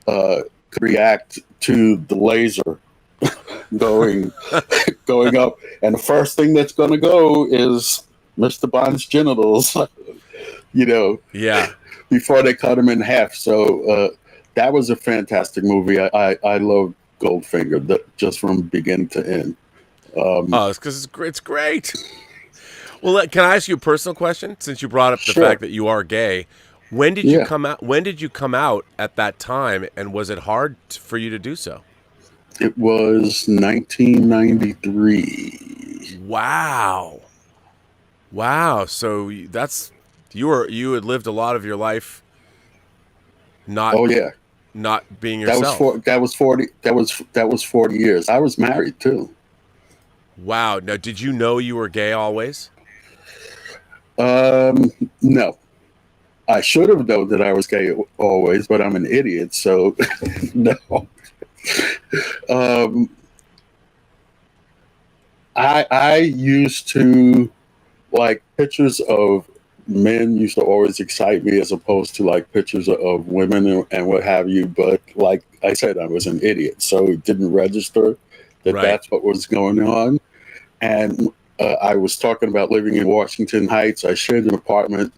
could react to the laser going up, and the first thing that's going to go is Mr. Bond's genitals. Yeah. Before they cut him in half. So that was a fantastic movie. I loved Goldfinger, just from beginning to end. Oh, it's because it's great. Well, can I ask you a personal question? Since you brought up the Sure. fact that you are gay, when did you Yeah. come out? When did you come out at that time, and was it hard for you to do so? It was 1993. Wow. So you had lived a lot of your life not Oh yeah, not being that was yourself. that was 40. That was 40 years. I was married too. Wow. Now, did you know you were gay always? No, I should have known that I was gay always, but I'm an idiot, so no. Um, I used to like pictures of men used to always excite me as opposed to like pictures of women and what have you. But like I said, I was an idiot, so it didn't register that Right. that's what was going on. And I was talking about living in Washington Heights. I shared an apartment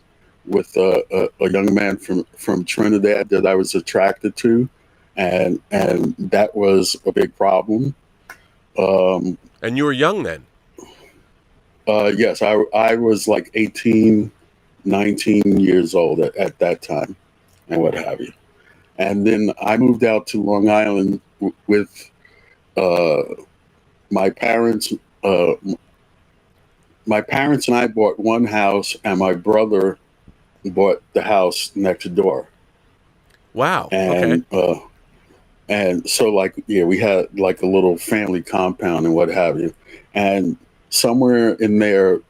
with a young man from Trinidad that I was attracted to, and that was a big problem. And you were young then. Yes, I was like 18, 19 years old at that time, and what have you. And then I moved out to Long Island with my parents. My parents and I bought one house, and my brother bought the house next door. Wow. And Okay. and so like we had like a little family compound and what have you. And somewhere in there,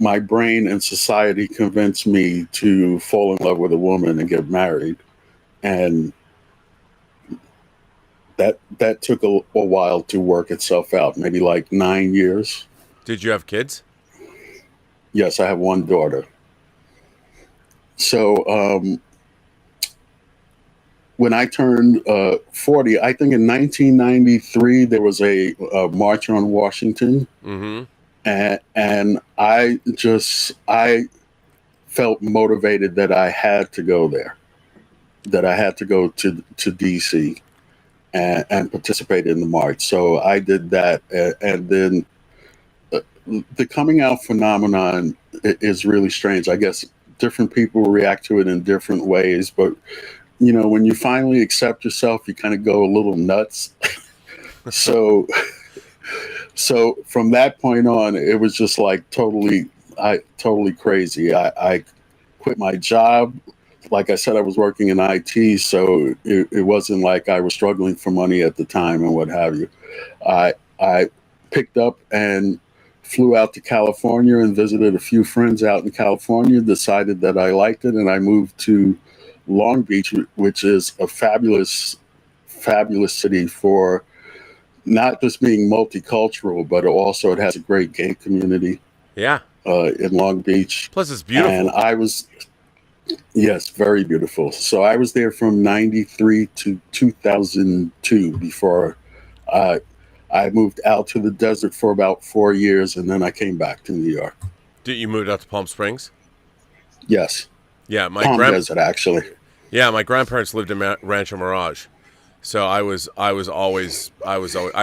my brain and society convinced me to fall in love with a woman and get married, and that took a while to work itself out. Maybe like 9 years. Did you have kids? Yes, I have one daughter. So when I turned 40, I think in 1993 there was a march on Washington. Mm-hmm. And I felt motivated that I had to go there, that I had to go to DC and participate in the march. So I did that, and then the coming out phenomenon is really strange. I guess different people react to it in different ways, but when you finally accept yourself, you kind of go a little nuts. So from that point on, it was just like totally crazy. I quit my job. Like I said, I was working in IT, so it wasn't like I was struggling for money at the time and what have you. I picked up and flew out to California and visited a few friends out in California, decided that I liked it, and I moved to Long Beach, which is a fabulous city for not just being multicultural, but also it has a great gay community. Yeah. In Long Beach. Plus, it's beautiful. And I was, yes, very beautiful. So I was there from 93 to 2002 before I moved out to the desert for about 4 years, and then I came back to New York. Did you move out to Palm Springs? Yes. Yeah, Palm Desert, actually. Yeah, my grandparents lived in Rancho Mirage. So I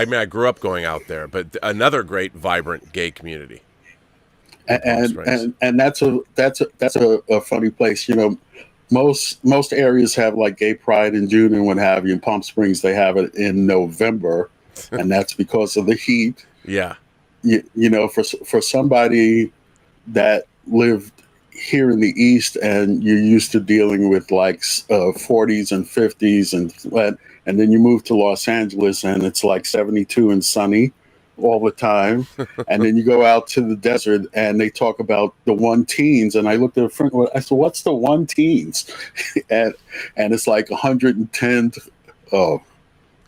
mean, I grew up going out there, but another great, vibrant gay community. And that's a funny place. Most areas have like gay pride in June and what have you. In Palm Springs, they have it in November, and that's because of the heat. Yeah. For somebody that lived here in the East and you're used to dealing with like 40s and 50s and then you move to Los Angeles and it's like 72 and sunny all the time. And then you go out to the desert and they talk about the one teens. And I looked at a friend, I said, what's the one teens? and it's like 110. Oh,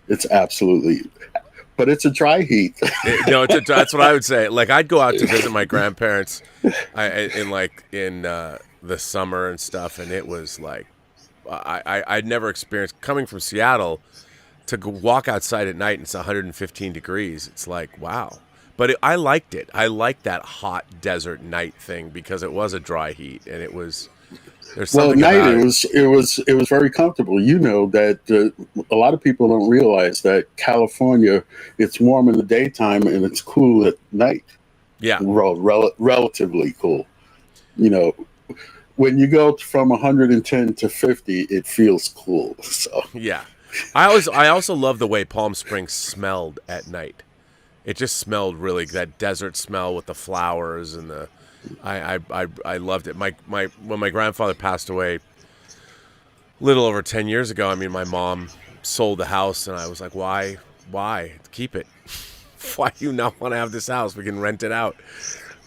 it's absolutely, but it's a dry heat. That's what I would say. Like I'd go out to visit my grandparents in the summer and stuff. And it was like, I'd never experienced coming from Seattle to walk outside at night and it's 115 degrees. It's like, wow. But I liked it. I liked that hot desert night thing because it was a dry heat and it was There's Well, at something night about it. it was very comfortable. You know that a lot of people don't realize that California, it's warm in the daytime and it's cool at night. Yeah. Relatively cool. You know, when you go from 110 to 50, it feels cool. So Yeah. I also love the way Palm Springs smelled at night. It just smelled really, that desert smell with the flowers and the I loved it. My when my grandfather passed away a little over 10 years ago, I mean, my mom sold the house and I was like, why keep it? Why do you not want to have this house? We can rent it out.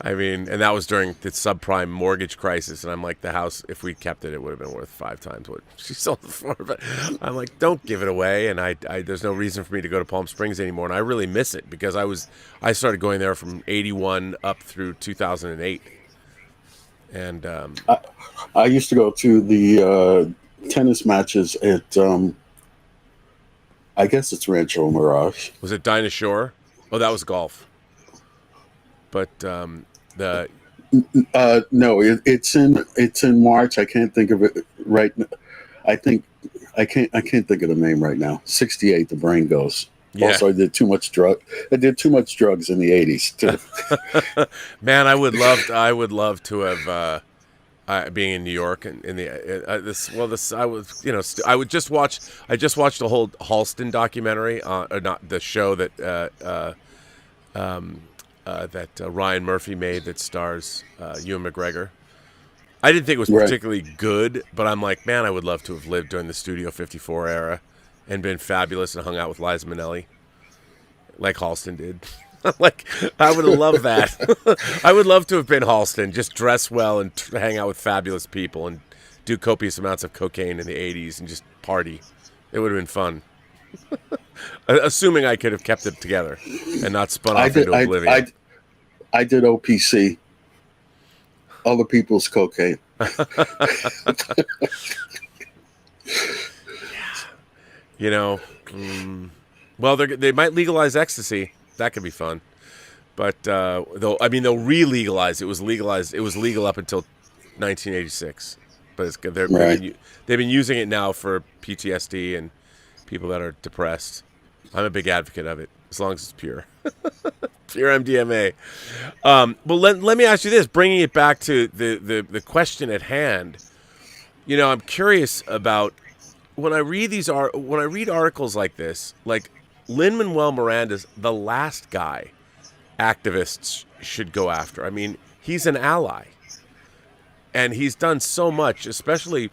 I mean, and that was during the subprime mortgage crisis. And I'm like, the house, if we kept it, it would have been worth 5 times what she sold it for. But I'm like, don't give it away. And I there's no reason for me to go to Palm Springs anymore. And I really miss it because I started going there from 81 up through 2008. And I used to go to the tennis matches at, I guess it's Rancho Mirage. was it Dinah Shore? Oh, that was golf. But the No, it's in March. I can't think of it right now. I can't think of the name right now. 68, the brain goes. Yeah. Also, I did too much drugs in the 80s too. Man, I would love to have being in New York and in the I just watched the whole Halston documentary, or not the show that Ryan Murphy made that stars Ewan McGregor. I didn't think it was particularly good, but I'm like, man, I would love to have lived during the Studio 54 era and been fabulous and hung out with Liza Minnelli like Halston did. Like, I would have loved that. I would love to have been Halston, just dress well and hang out with fabulous people and do copious amounts of cocaine in the 80s and just party. It would have been fun. Assuming I could have kept it together and not spun off into oblivion. I did OPC, other people's cocaine. You know, well, they might legalize ecstasy. That could be fun. But they'll re-legalize. It was legalized. It was legal up until 1986. But they've been using it now for PTSD and people that are depressed. I'm a big advocate of it, as long as it's pure. Pure MDMA. Well, let me ask you this, bringing it back to the question at hand. You know, I'm curious about when I read articles like this, like Lin-Manuel Miranda's the last guy activists should go after. I mean, he's an ally. And he's done so much, especially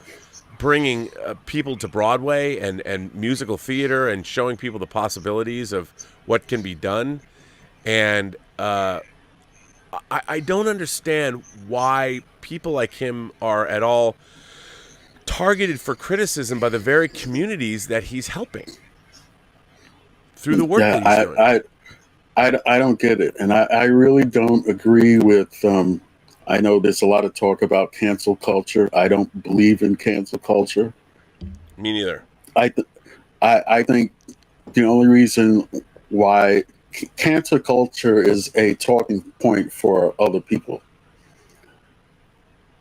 bringing people to Broadway and musical theater and showing people the possibilities of what can be done. And I don't understand why people like him are at all targeted for criticism by the very communities that he's helping through the work that he's doing. I don't get it. And I really don't agree with... I know there's a lot of talk about cancel culture. I don't believe in cancel culture. Me neither. I think the only reason why cancel culture is a talking point for other people.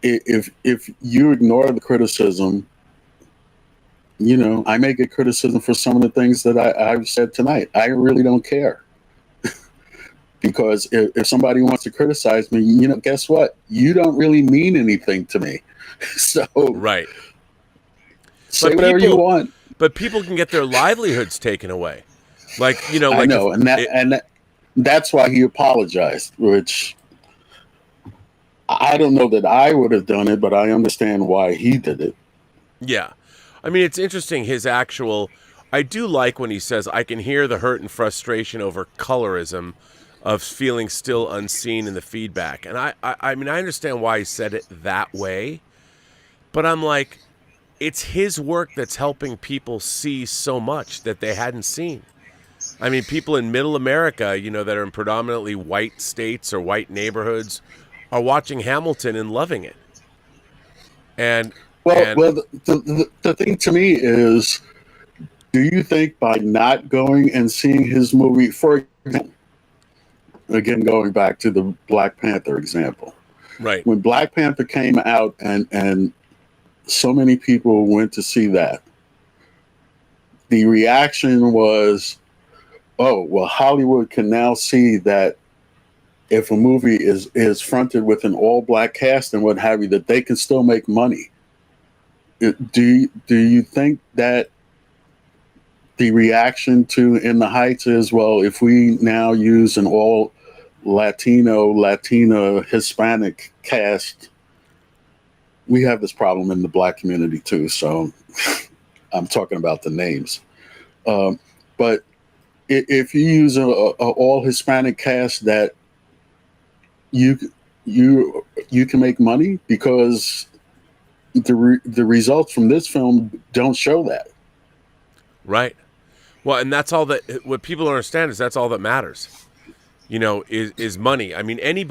If you ignore the criticism, you know, I may get criticism for some of the things that I've said tonight. I really don't care. Because if somebody wants to criticize me, you know, guess what? You don't really mean anything to me. So right. Say whatever you want. But people can get their livelihoods taken away. Like, you know, like I know, that's why he apologized, which I don't know that I would have done it, but I understand why he did it. Yeah. I mean, it's interesting, I do like when he says, I can hear the hurt and frustration over colorism of feeling still unseen in the feedback. And I mean, I understand why he said it that way, but I'm like, it's his work that's helping people see so much that they hadn't seen. I mean, people in middle America, you know, that are in predominantly white states or white neighborhoods are watching Hamilton and loving it. And the thing to me is, do you think by not going and seeing his movie, for example, again, going back to the Black Panther example. Right. When Black Panther came out and so many people went to see that. The reaction was, oh, well, Hollywood can now see that if a movie is fronted with an all-black cast and what have you, that they can still make money. Do you think that the reaction to In the Heights is, well, if we now use an all Latina, Hispanic cast, we have this problem in the black community too. So I'm talking about the names. But if you use a all Hispanic cast, that you can make money, because the results from this film don't show that. Right. Well, and that's all that, what people don't understand is that's all that matters, is money. I mean, any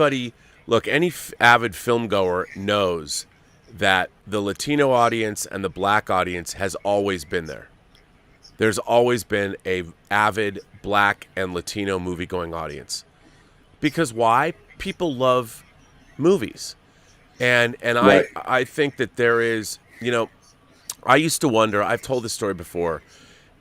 avid film goer knows that the Latino audience and the black audience has always been there. There's always been a avid black and Latino movie going audience. Because why? People love movies. And right. I think that there is, I used to wonder, I've told this story before,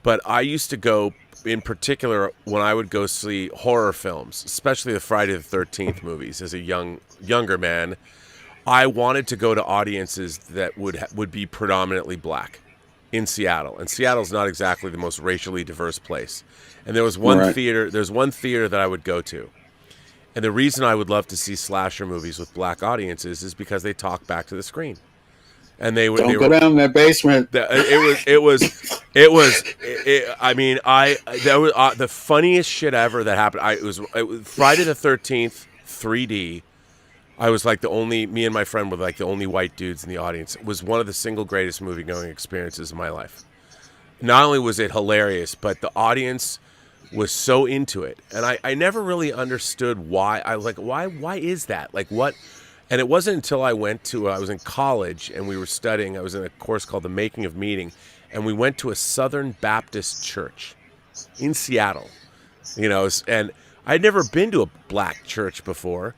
but I used to go, in particular, when I would go see horror films, especially the Friday the 13th movies as a younger man, I wanted to go to audiences that would be predominantly black in Seattle. And Seattle's not exactly the most racially diverse place. And there was one theater that I would go to. And the reason I would love to see slasher movies with black audiences is because they talk back to the screen. And they would go down in that basement. It was the funniest shit ever that happened. It was Friday the 13th 3D. I was like me and my friend were like the only white dudes in the audience. It was one of the single greatest movie going experiences of my life. Not only was it hilarious, but the audience was so into it. And I never really understood why. I was like, why is that? Like, what? And it wasn't until I was in college and we were studying, I was in a course called The Making of Meaning, and we went to a Southern Baptist church in Seattle, and I'd never been to a black church before.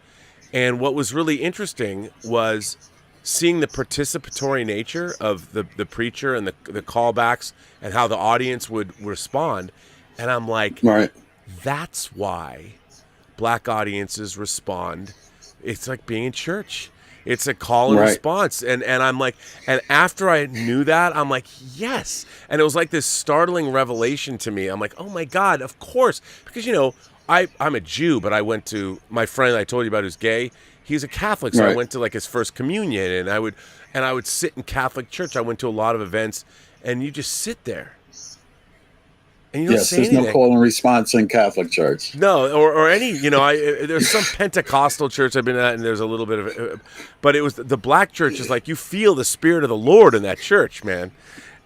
And what was really interesting was seeing the participatory nature of the preacher and the callbacks and how the audience would respond. And I'm like, right. That's why black audiences respond. It's like being in church. It's a call and response. And I'm like, and after I knew that, I'm like, yes. And it was like this startling revelation to me. I'm like, oh my God, of course. Because, I'm a Jew, but I went to my friend I told you about who's gay. He's a Catholic, so I went to like his first communion, and I would sit in Catholic church. I went to a lot of events, and you just sit there. And you don't say anything. There's no call and response in Catholic church. No, or any, there's some Pentecostal church I've been at, and there's a little bit of it. But it was the black church is like, you feel the Spirit of the Lord in that church, man.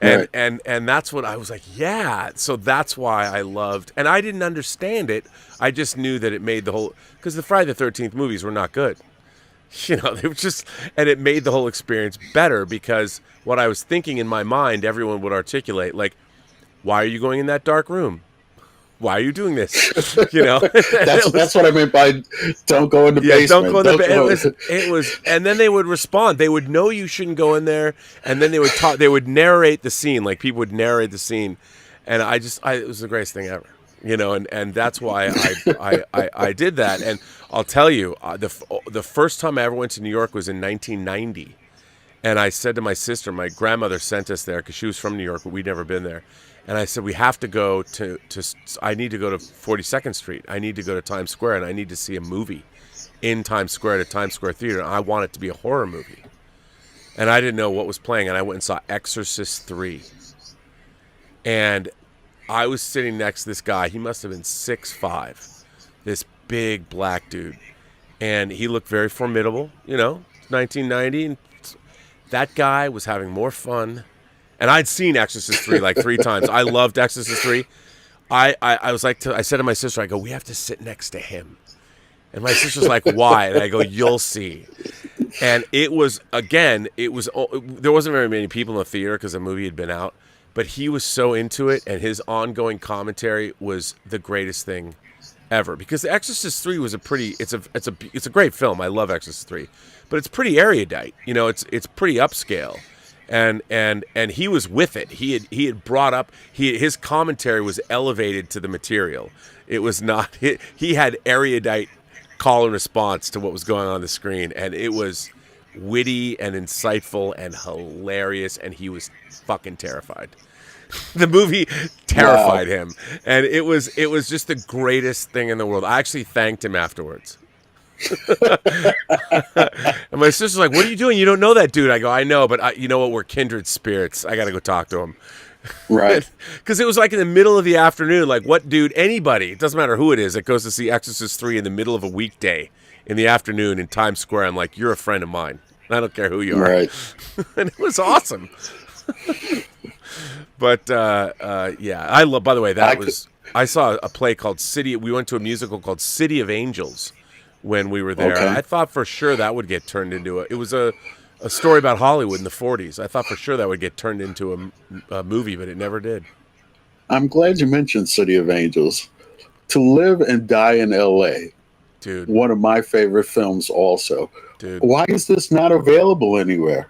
And that's what I was like, yeah. So that's why I loved, and I didn't understand it. I just knew that it made the whole, because the Friday the 13th movies were not good. They were just, and it made the whole experience better, because what I was thinking in my mind, everyone would articulate, like, why are you going in that dark room? Why are you doing this? That's what I meant by don't go in the basement. Don't go in the basement. It was, and then they would respond. They would know you shouldn't go in there, and then they would talk. They would narrate the scene, like people would narrate the scene, and it was the greatest thing ever. And that's why I did that. And I'll tell you, the first time I ever went to New York was in 1990, and I said to my sister, my grandmother sent us there because she was from New York, but we'd never been there. And I said, we have to go to I need to go to 42nd Street. I need to go to Times Square, and I need to see a movie in Times Square at a Times Square theater. And I want it to be a horror movie. And I didn't know what was playing, and I went and saw Exorcist 3. And I was sitting next to this guy. He must have been 6'5", this big black dude. And he looked very formidable, 1990. And that guy was having more fun. And I'd seen Exorcist 3 like 3 times. I loved Exorcist 3. I was like, I said to my sister, I go, we have to sit next to him. And my sister's like, why? And I go, you'll see. And it was, there wasn't very many people in the theater because the movie had been out. But he was so into it, and his ongoing commentary was the greatest thing ever. Because The Exorcist 3 was it's a great film. I love Exorcist 3. But it's pretty erudite. It's pretty upscale. and he was with it. He had brought up his commentary was elevated to the material. It was not he had erudite call and response to what was going on the screen, and it was witty and insightful and hilarious, and he was fucking terrified. The movie terrified him, and it was just the greatest thing in the world. I actually thanked him afterwards. And my sister's like, "What are you doing? You don't know that dude." I go, "I know, but you know what? We're kindred spirits. I got to go talk to him." Right. Because it was like in the middle of the afternoon. Like, what dude, anybody, it doesn't matter who it is, that goes to see Exorcist 3 in the middle of a weekday in the afternoon in Times Square. I'm like, you're a friend of mine. I don't care who you are. Right. And it was awesome. But, yeah, I love, by the way, I saw a play called we went to a musical called City of Angels when we were there. Okay. I thought for sure that would get turned into it was a story about Hollywood in the 40s. I thought for sure that would get turned into a movie, but it never did. I'm glad you mentioned City of Angels. To Live and Die in L.A., dude, one of my favorite films also. Dude. Why is this not available anywhere?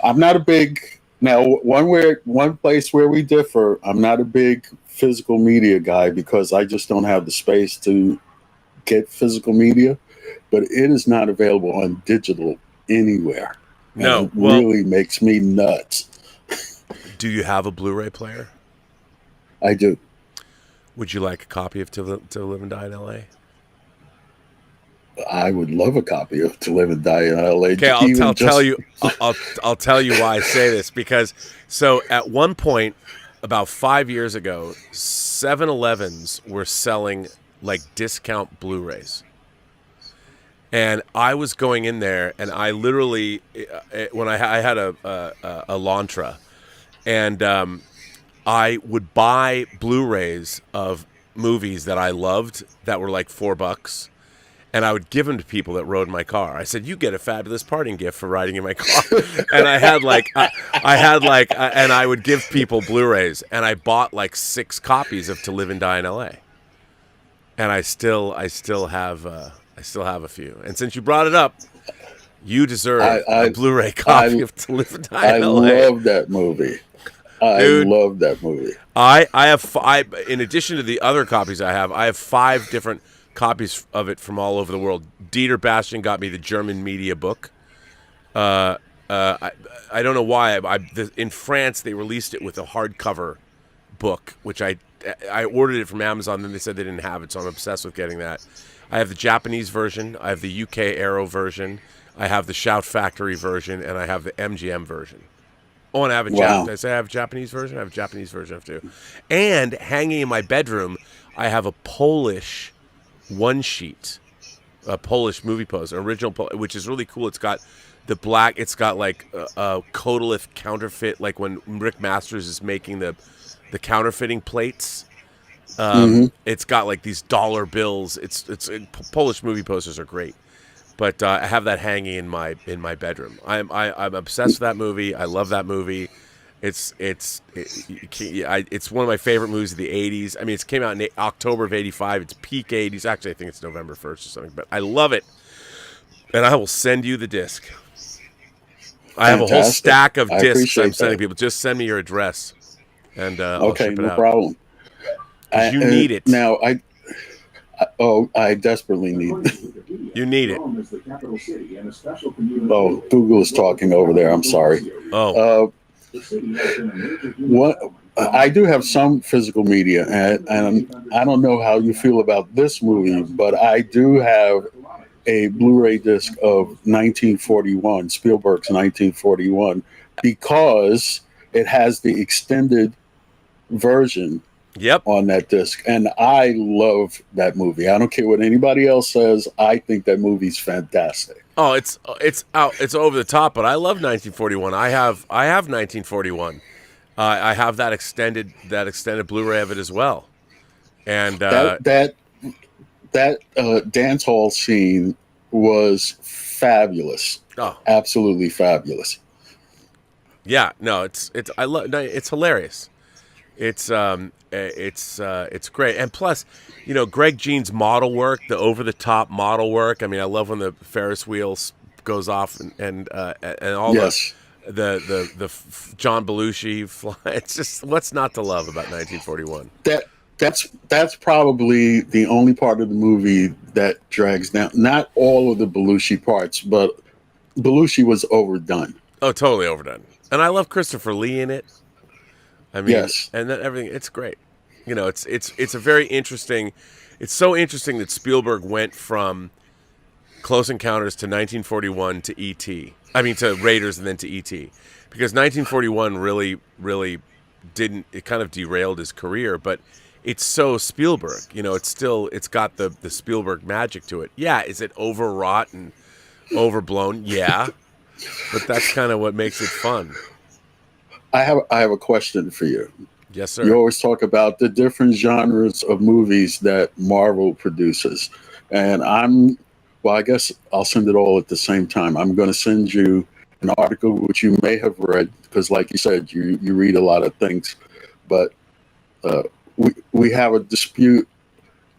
I'm not a big... Now, one place where we differ, I'm not a big physical media guy because I just don't have the space to get physical media, but it is not available on digital anywhere. No, it really makes me nuts. Do you have a Blu-ray player? I do. Would you like a copy of To Live and Die in L.A.? I would love a copy of To Live and Die in L.A. Okay, I'll tell you why I say this, because so at one point about 5 years ago, 7-Elevens were selling like discount Blu-rays. And I was going in there, and I literally, when I had a Elantra, and I would buy Blu-rays of movies that I loved that were like $4, and I would give them to people that rode in my car. I said, "You get a fabulous parting gift for riding in my car." And I had and I would give people Blu-rays, and I bought like 6 copies of To Live and Die in L.A. And I still have a few. And since you brought it up, you deserve a Blu-ray copy of To Live and Die in L.A. I love that movie. Dude, I love that movie. I have in addition to the other copies I have 5 different copies of it from all over the world. Dieter Bastian got me the German media book. I don't know why. In France, they released it with a hardcover book, which I ordered it from Amazon, then they said they didn't have it, so I'm obsessed with getting that. I have the Japanese version, I have the UK Arrow version, I have the Shout Factory version, and I have the MGM version. Oh, and I have a I say I have a Japanese version? I have a Japanese version too. And hanging in my bedroom, I have a Polish one-sheet, a Polish movie poster, original, which is really cool. It's got the black, it's got like a Kodalith counterfeit, like when Rick Masters is making the counterfeiting plates. It's got like these dollar bills. It's Polish movie posters are great, but I have that hanging in my bedroom. I'm obsessed with that movie. I love that movie. It's one of my favorite movies of the 80s. I mean, it came out in October of 85. It's peak 80s. Actually, I think it's November 1st or something, but I love it. And I will send you the disc. I have a whole stack of discs I'm sending people. Just send me your address, and I'll ship it out. No problem. You need it. Now, I desperately need it. You need it. Oh, Google is talking over there. I'm sorry. I do have some physical media, and I don't know how you feel about this movie, but I do have a Blu-ray disc of 1941, Spielberg's 1941, because it has the extended version on that disc, and I love that movie. I don't care what anybody else says. I think that movie's fantastic. Oh, it's over the top, but I love 1941. I have 1941. I have that extended Blu-ray of it as well. And that dance hall scene was fabulous. Oh, absolutely fabulous. Yeah, no, it's hilarious. It's great, and plus, you know, Greg Jean's model work, the over-the-top model work. I mean, I love when the Ferris wheel goes off and all John Belushi fly. It's just, what's not to love about 1941? That's probably the only part of the movie that drags down. Not all of the Belushi parts, but Belushi was overdone. Oh, totally overdone. And I love Christopher Lee in it. I mean, Yes. and then everything. It's great. You know, it's a very interesting. It's so interesting that Spielberg went from Close Encounters to 1941 to E.T. I mean, to Raiders and then to E.T. Because 1941 really didn't. It kind of derailed his career, but it's so Spielberg. You know, it's got the Spielberg magic to it. Yeah, is it overwrought and overblown? Yeah, but that's kind of what makes it fun. I have a question for you. Yes, sir. You always talk about the different genres of movies that Marvel produces. And I guess I'll send it all at the same time. I'm going to send you an article which you may have read, because like you said, you read a lot of things. But we have a dispute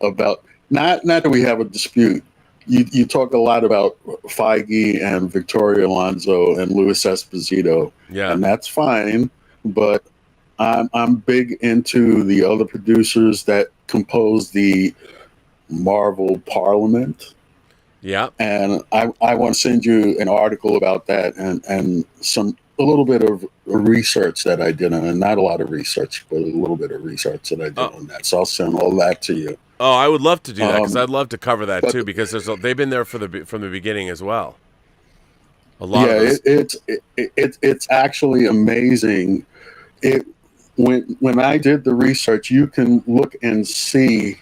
about, not that we have a dispute. You talk a lot about Feige and Victoria Alonso and Louis Esposito. Yeah. And that's fine. But I'm big into the other producers that compose the Marvel Parliament. Yeah. And I want to send you an article about that and a little bit of research that I did on it. Not a lot of research, but a little bit of research that I did on that. So I'll send all that to you. Oh, I would love to do that, because I'd love to cover that too, because they've been there from the beginning as well. A lot of those. It's actually amazing. When I did the research, you can look and see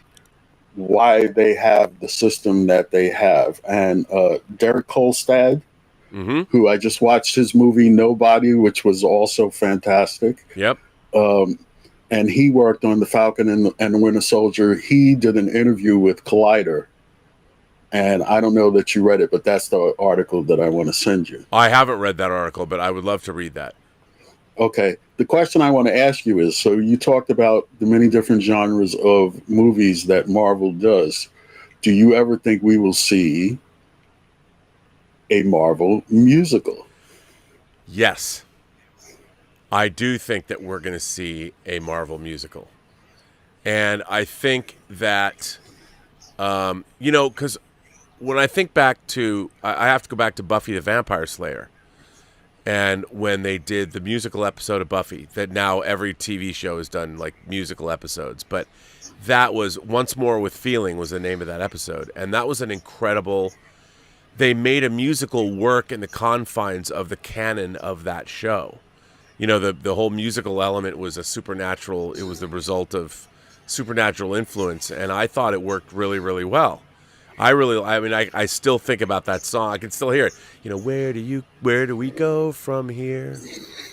why they have the system that they have. And Derek Kolstad, who I just watched his movie Nobody, which was also fantastic. Yep. And he worked on The Falcon and the Winter Soldier. He did an interview with Collider. And I don't know that you read it, but that's the article that I want to send you. I haven't read that article, but I would love to read that. Okay. The question I want to ask you is, so you talked about the many different genres of movies that Marvel does. Do you ever think we will see a Marvel musical? Yes. I do think that we're going to see a Marvel musical. And I think that, because when I think back to, I have to go back to Buffy the Vampire Slayer. And when they did the musical episode of Buffy, that now every TV show has done like musical episodes. But that was Once More with Feeling was the name of that episode. And that was an incredible, they made a musical work in the confines of the canon of that show. You know, the whole musical element was it was the result of supernatural influence. And I thought it worked really, really well. I still think about that song. I can still hear it. You know, where do we go from here?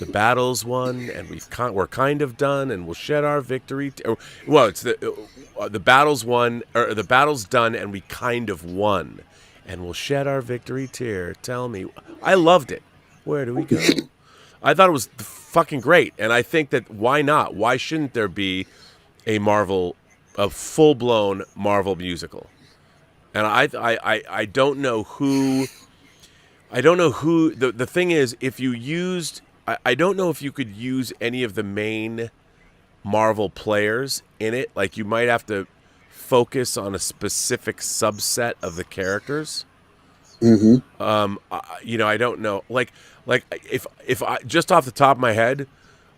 The battle's won, and we're kind of done, and we'll shed our victory. It's the battle's won, or the battle's done, and we kind of won, and we'll shed our victory tear. Tell me, I loved it. Where do we go? I thought it was fucking great, and I think that why not? Why shouldn't there be a full-blown Marvel musical? And I don't know who. The thing is, if you used, I don't know if you could use any of the main Marvel players in it. Like, you might have to focus on a specific subset of the characters. I don't know. Like if I just off the top of my head,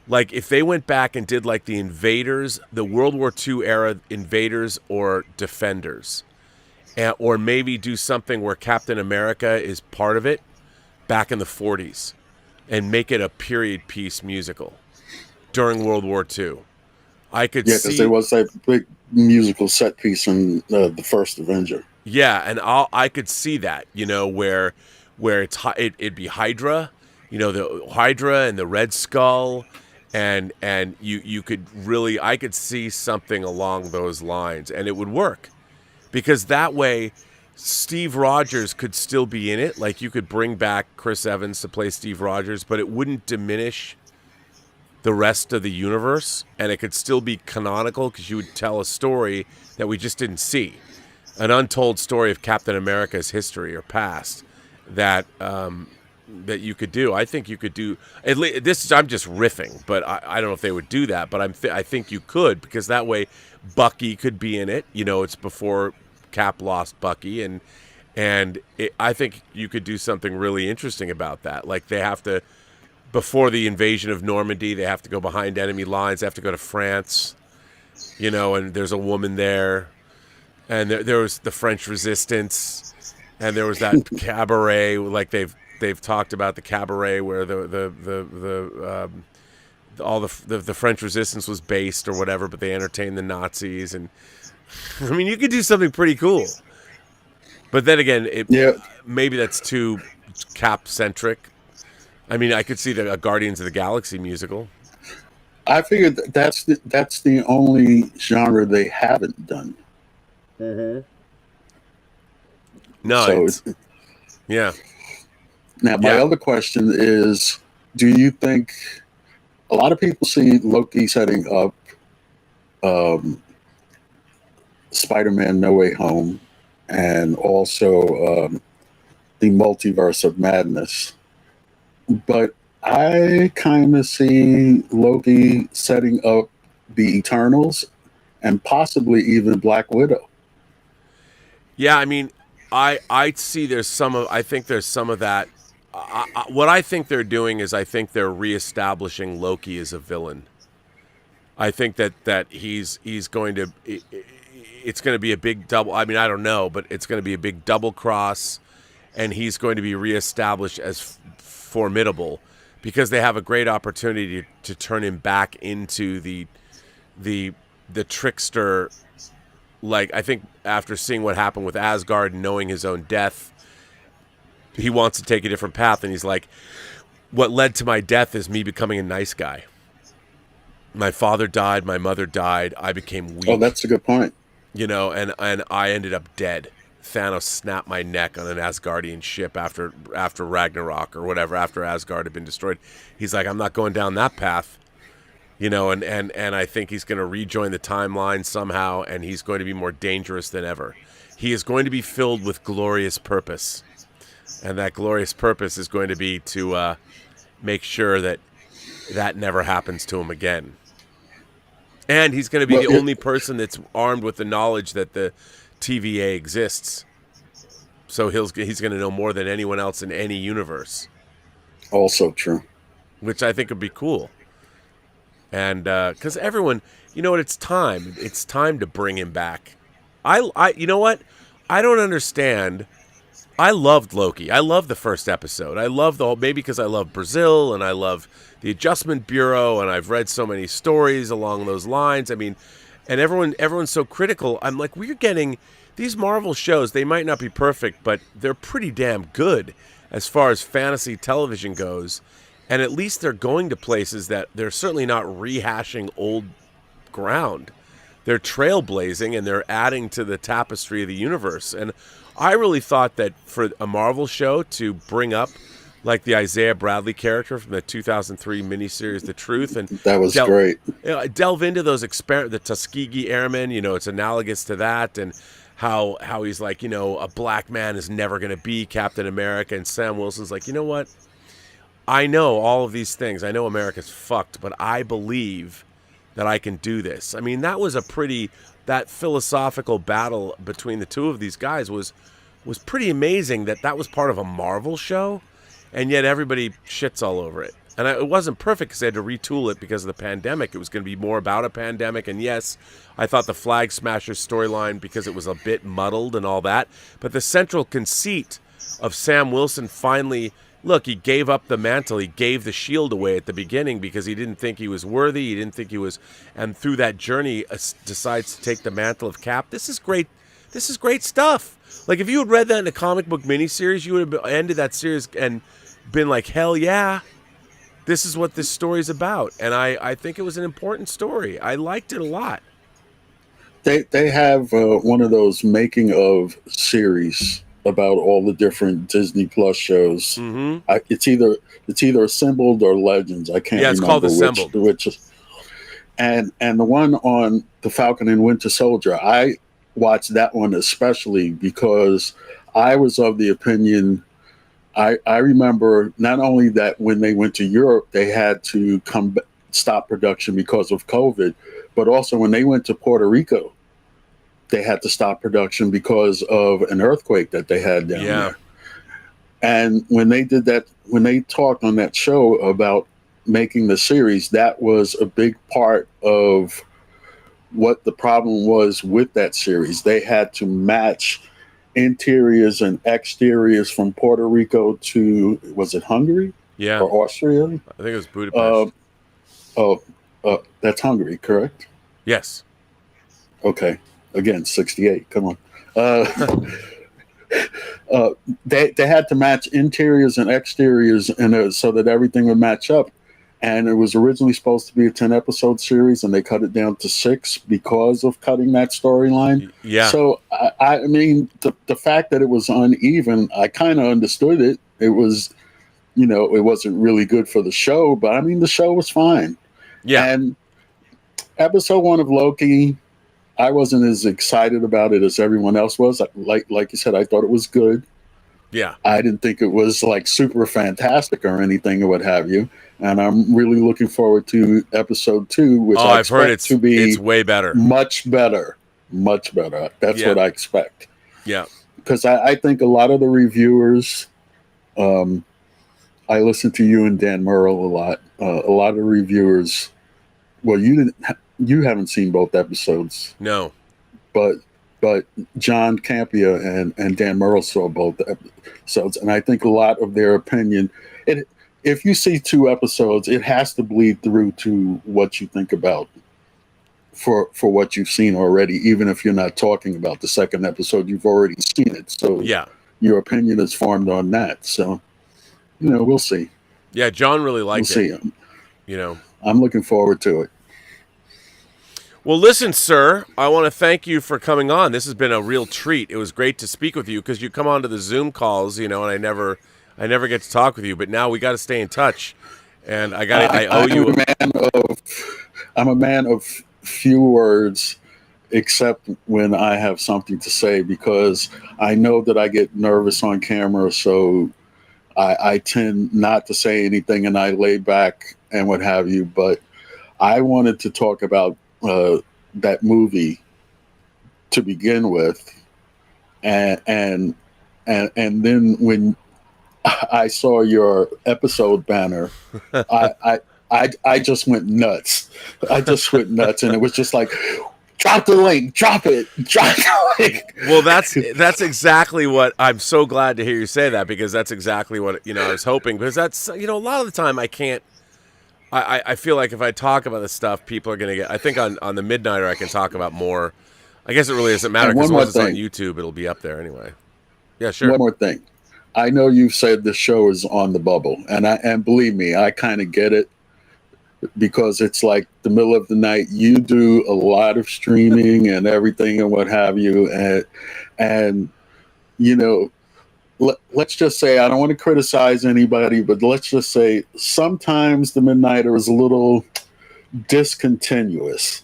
like if they went back and did like the Invaders, the World War II era Invaders or Defenders. Or maybe do something where Captain America is part of it back in the 40s and make it a period piece musical during World War II. I could see... Yeah, because there was that big musical set piece in the first Avenger. Yeah, and I could see that, where it'd be Hydra, the Hydra and the Red Skull, and you could really... I could see something along those lines, and it would work. Because that way, Steve Rogers could still be in it. Like, you could bring back Chris Evans to play Steve Rogers, but it wouldn't diminish the rest of the universe. And it could still be canonical because you would tell a story that we just didn't see. An untold story of Captain America's history or past that that you could do. I think you could do at least this. I'm just riffing, but I don't know if they would do that. But I think you could, because that way Bucky could be in it. You know, it's before Cap lost Bucky, and I think you could do something really interesting about that. Like, they have to, before the invasion of Normandy, they have to go behind enemy lines. They have to go to France. You know, and there's a woman there, and there was the French Resistance, and there was that cabaret. Like, they've talked about the cabaret where all the French Resistance was based or whatever, but they entertained the Nazis. And I mean, you could do something pretty cool. But then again, maybe that's too Cap centric. I mean, I could see a Guardians of the Galaxy musical. I figured that's the only genre they haven't done. Mm-hmm. No, so yeah. Now, my other question is, do you think a lot of people see Loki setting up Spider-Man No Way Home and also the Multiverse of Madness, but I kind of see Loki setting up the Eternals and possibly even Black Widow. Yeah, I mean, I see I think there's some of that. What I think they're doing is I think they're reestablishing Loki as a villain. I think that he's going to, it's going to be a big double. I mean, I don't know, but it's going to be a big double cross, and he's going to be reestablished as formidable, because they have a great opportunity to turn him back into the trickster. Like, I think after seeing what happened with Asgard and knowing his own death, he wants to take a different path, and he's like, what led to my death is me becoming a nice guy. My father died, my mother died, I became weak. Oh, that's a good point. You know, and I ended up dead. Thanos snapped my neck on an Asgardian ship after Ragnarok or whatever, after Asgard had been destroyed. He's like, I'm not going down that path. You know, and I think he's going to rejoin the timeline somehow, and he's going to be more dangerous than ever. He is going to be filled with glorious purpose. And that glorious purpose is going to be to make sure that never happens to him again. And he's going to be the only person that's armed with the knowledge that the TVA exists. So he's going to know more than anyone else in any universe. Also true. Which I think would be cool. And because everyone, you know what, it's time to bring him back. I you know what, I don't understand. I loved Loki. I loved the first episode. I love maybe because I love Brazil and I love the Adjustment Bureau, and I've read so many stories along those lines. I mean, and everyone's so critical. I'm like, we're getting these Marvel shows. They might not be perfect, but they're pretty damn good as far as fantasy television goes. And at least they're going to places that they're certainly not rehashing old ground. They're trailblazing, and they're adding to the tapestry of the universe. And I really thought that for a Marvel show to bring up like the Isaiah Bradley character from the 2003 miniseries The Truth, and that was great. Delve into those the Tuskegee Airmen, you know, it's analogous to that, and how he's like, you know, a black man is never going to be Captain America, and Sam Wilson's like, you know what? I know all of these things. I know America's fucked, but I believe that I can do this. I mean, that was that philosophical battle between the two of these guys was pretty amazing. That was part of a Marvel show, and yet everybody shits all over it. And it wasn't perfect because they had to retool it because of the pandemic. It was going to be more about a pandemic. And yes, I thought the Flag Smashers storyline, because it was a bit muddled and all that, but the central conceit of Sam Wilson finally, look, he gave up the mantle. He gave the shield away at the beginning because he didn't think he was worthy. He didn't think he was, and through that journey decides to take the mantle of Cap. This is great. This is great stuff. Like, if you had read that in a comic book miniseries, you would have ended that series and been like, hell yeah, this is what this story's about. And I think it was an important story. I liked it a lot. They have one of those making of series about all the different Disney Plus shows. Mm-hmm. It's either Assembled or Legends. I can't remember. Yeah, it's called Assembled. And the one on the Falcon and Winter Soldier, I watched that one especially because I was of the opinion, I remember not only that when they went to Europe, they had to stop production because of COVID, but also when they went to Puerto Rico, they had to stop production because of an earthquake that they had down there. And when they did that, when they talked on that show about making the series, that was a big part of what the problem was with that series. They had to match interiors and exteriors from Puerto Rico to, was it Hungary? Yeah. Or Austria? I think it was Budapest. That's Hungary, correct? Yes. Okay. Again, 68. Come on. They had to match interiors and exteriors so that everything would match up. And it was originally supposed to be a 10-episode series, and they cut it down to 6 because of cutting that storyline. Yeah. So, I mean, the fact that it was uneven, I kind of understood it. It was, it wasn't really good for the show, but I mean, the show was fine. Yeah. And episode 1 of Loki, I wasn't as excited about it as everyone else was. Like you said, I thought it was good. Yeah. I didn't think it was like super fantastic or anything or what have you. And I'm really looking forward to episode 2, which I I've heard expect to be it's way better. Much better. Much better. That's what I expect. Yeah. Because I think a lot of the reviewers, I listen to you and Dan Murrell a lot. A lot of reviewers, well, you haven't seen both episodes. No. But John Campia and Dan Murrell saw both episodes, and I think a lot of their opinion, if you see 2 episodes, it has to bleed through to what you think about for what you've seen already, even if you're not talking about the second episode, you've already seen it. So your opinion is formed on that. So, we'll see. Yeah, John really liked it. We'll see. I'm looking forward to it. Well, listen, sir, I want to thank you for coming on. This has been a real treat. It was great to speak with you because you come on to the Zoom calls, and I never get to talk with you. But now we got to stay in touch, and I owe you. I'm a man of few words, except when I have something to say, because I know that I get nervous on camera, so I tend not to say anything, and I lay back and what have you. But I wanted to talk about that movie to begin with, and then when I saw your episode banner, I just went nuts. I just went nuts, and it was just like, drop the link, drop the link. Well, that's exactly what I'm so glad to hear you say that, because that's exactly what I was hoping, because that's a lot of the time I can't. I feel like if I talk about this stuff, people are going to get... I think on the Midnighter I can talk about more. I guess it really doesn't matter, because once it's on YouTube, it'll be up there anyway. Yeah, sure. One more thing. I know you've said the show is on the bubble, and believe me, I kind of get it, because it's like the middle of the night. You do a lot of streaming and everything and what have you, and let's just say, I don't want to criticize anybody, but let's just say sometimes the Midnighter is a little discontinuous.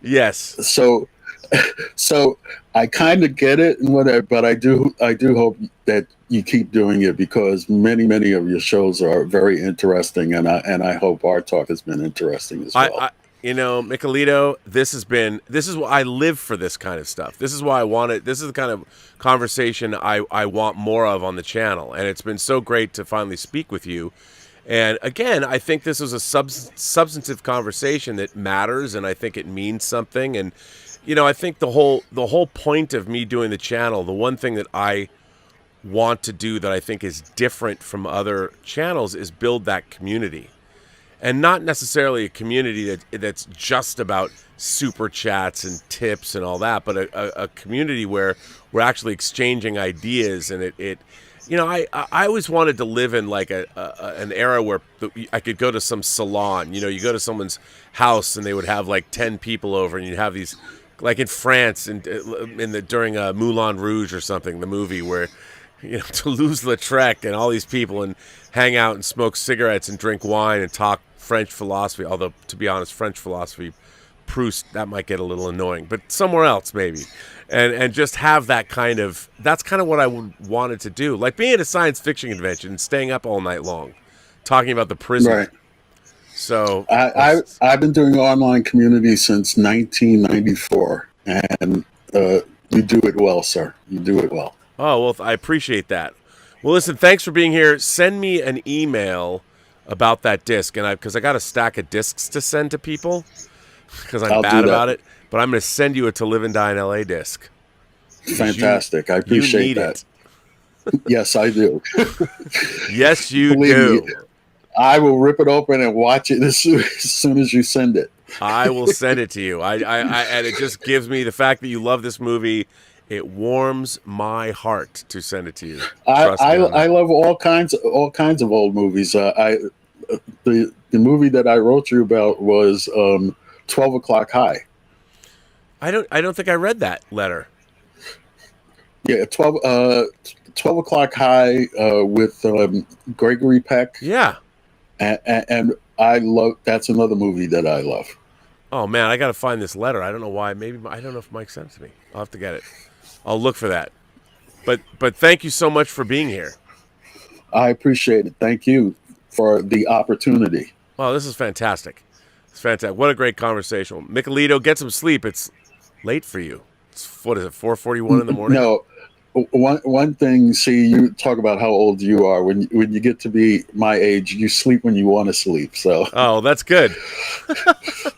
Yes. So I kind of get it and whatever, but I do hope that you keep doing it, because many of your shows are very interesting, and I hope our talk has been interesting as well. Mikeylito, this is why I live for this kind of stuff. This is why I want it. This is the kind of conversation I want more of on the channel. And it's been so great to finally speak with you. And again, I think this was a substantive conversation that matters, and I think it means something. And, I think the whole point of me doing the channel, the one thing that I want to do that I think is different from other channels, is build that community. And not necessarily a community that's just about super chats and tips and all that, but a community where we're actually exchanging ideas. And I always wanted to live in like an era where I could go to some salon. You go to someone's house and they would have like 10 people over, and you'd have these, like in France and during Moulin Rouge or something, the movie where Toulouse-Lautrec and all these people, and hang out and smoke cigarettes and drink wine and talk French philosophy, although, to be honest, French philosophy Proust, that might get a little annoying, but somewhere else maybe. And just have that kind of, that's kind of what I wanted to do. Like being at a science fiction convention and staying up all night long, talking about the prison. Right. So I've been doing online community since 1994, and you do it well, sir. You do it well. Oh, well, I appreciate that. Well, listen, thanks for being here. Send me an email about that disc, and because I got a stack of discs to send to people because I'm bad about it. But I'm going to send you a To Live and Die in L.A. disc. Fantastic. I appreciate that. Yes, I do. Yes, you Believe do. Me, I will rip it open and watch it as soon as you send it. I will send it to you. And it just gives me the fact that you love this movie. It warms my heart to send it to you. I love all kinds of old movies. The movie that I wrote you about was 12 O'Clock High. I don't think I read that letter. Yeah, 12 O'Clock High with Gregory Peck. Yeah. And I love, that's another movie that I love. Oh man, I got to find this letter. I don't know why. Maybe I don't know if Mike sent it to me. I'll have to get it. I'll look for that. But thank you so much for being here. I appreciate it. Thank you for the opportunity. Oh, this is fantastic. It's fantastic. What a great conversation. Mikeylito, get some sleep. It's late for you. It's, what is it, 4:41 in the morning? No. One thing, see, you talk about how old you are. When you get to be my age, you sleep when you want to sleep. So, oh, that's good.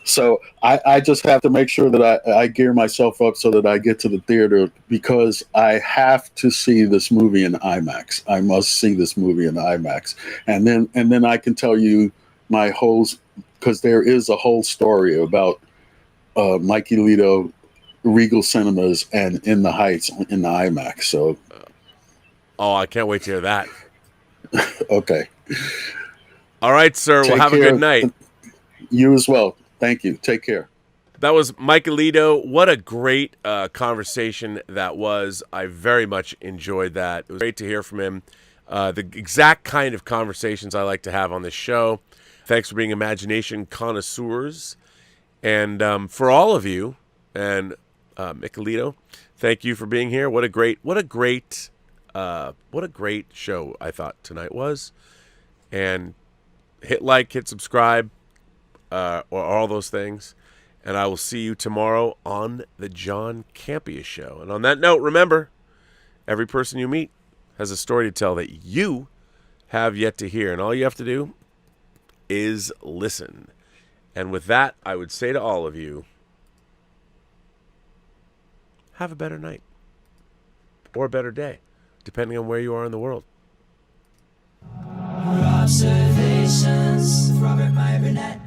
So I just have to make sure that I gear myself up so that I get to the theater, because I have to see this movie in IMAX. I must see this movie in IMAX, and then I can tell you my whole, because there is a whole story about Mikeylito, Regal Cinemas, and In the Heights in the IMAX. So, oh, I can't wait to hear that. Okay. All right, sir. Well, have a good night. You as well. Thank you. Take care. That was Mikeylito. What a great conversation that was. I very much enjoyed that. It was great to hear from him. The exact kind of conversations I like to have on this show. Thanks for being imagination connoisseurs. And for all of you, and Mikeylito, thank you for being here. What a great show I thought tonight was. And hit like, hit subscribe, or all those things. And I will see you tomorrow on the John Campea Show. And on that note, remember, every person you meet has a story to tell that you have yet to hear. And all you have to do is listen. And with that, I would say to all of you, have a better night or a better day, depending on where you are in the world. Robservations with Robert Meyer Burnett.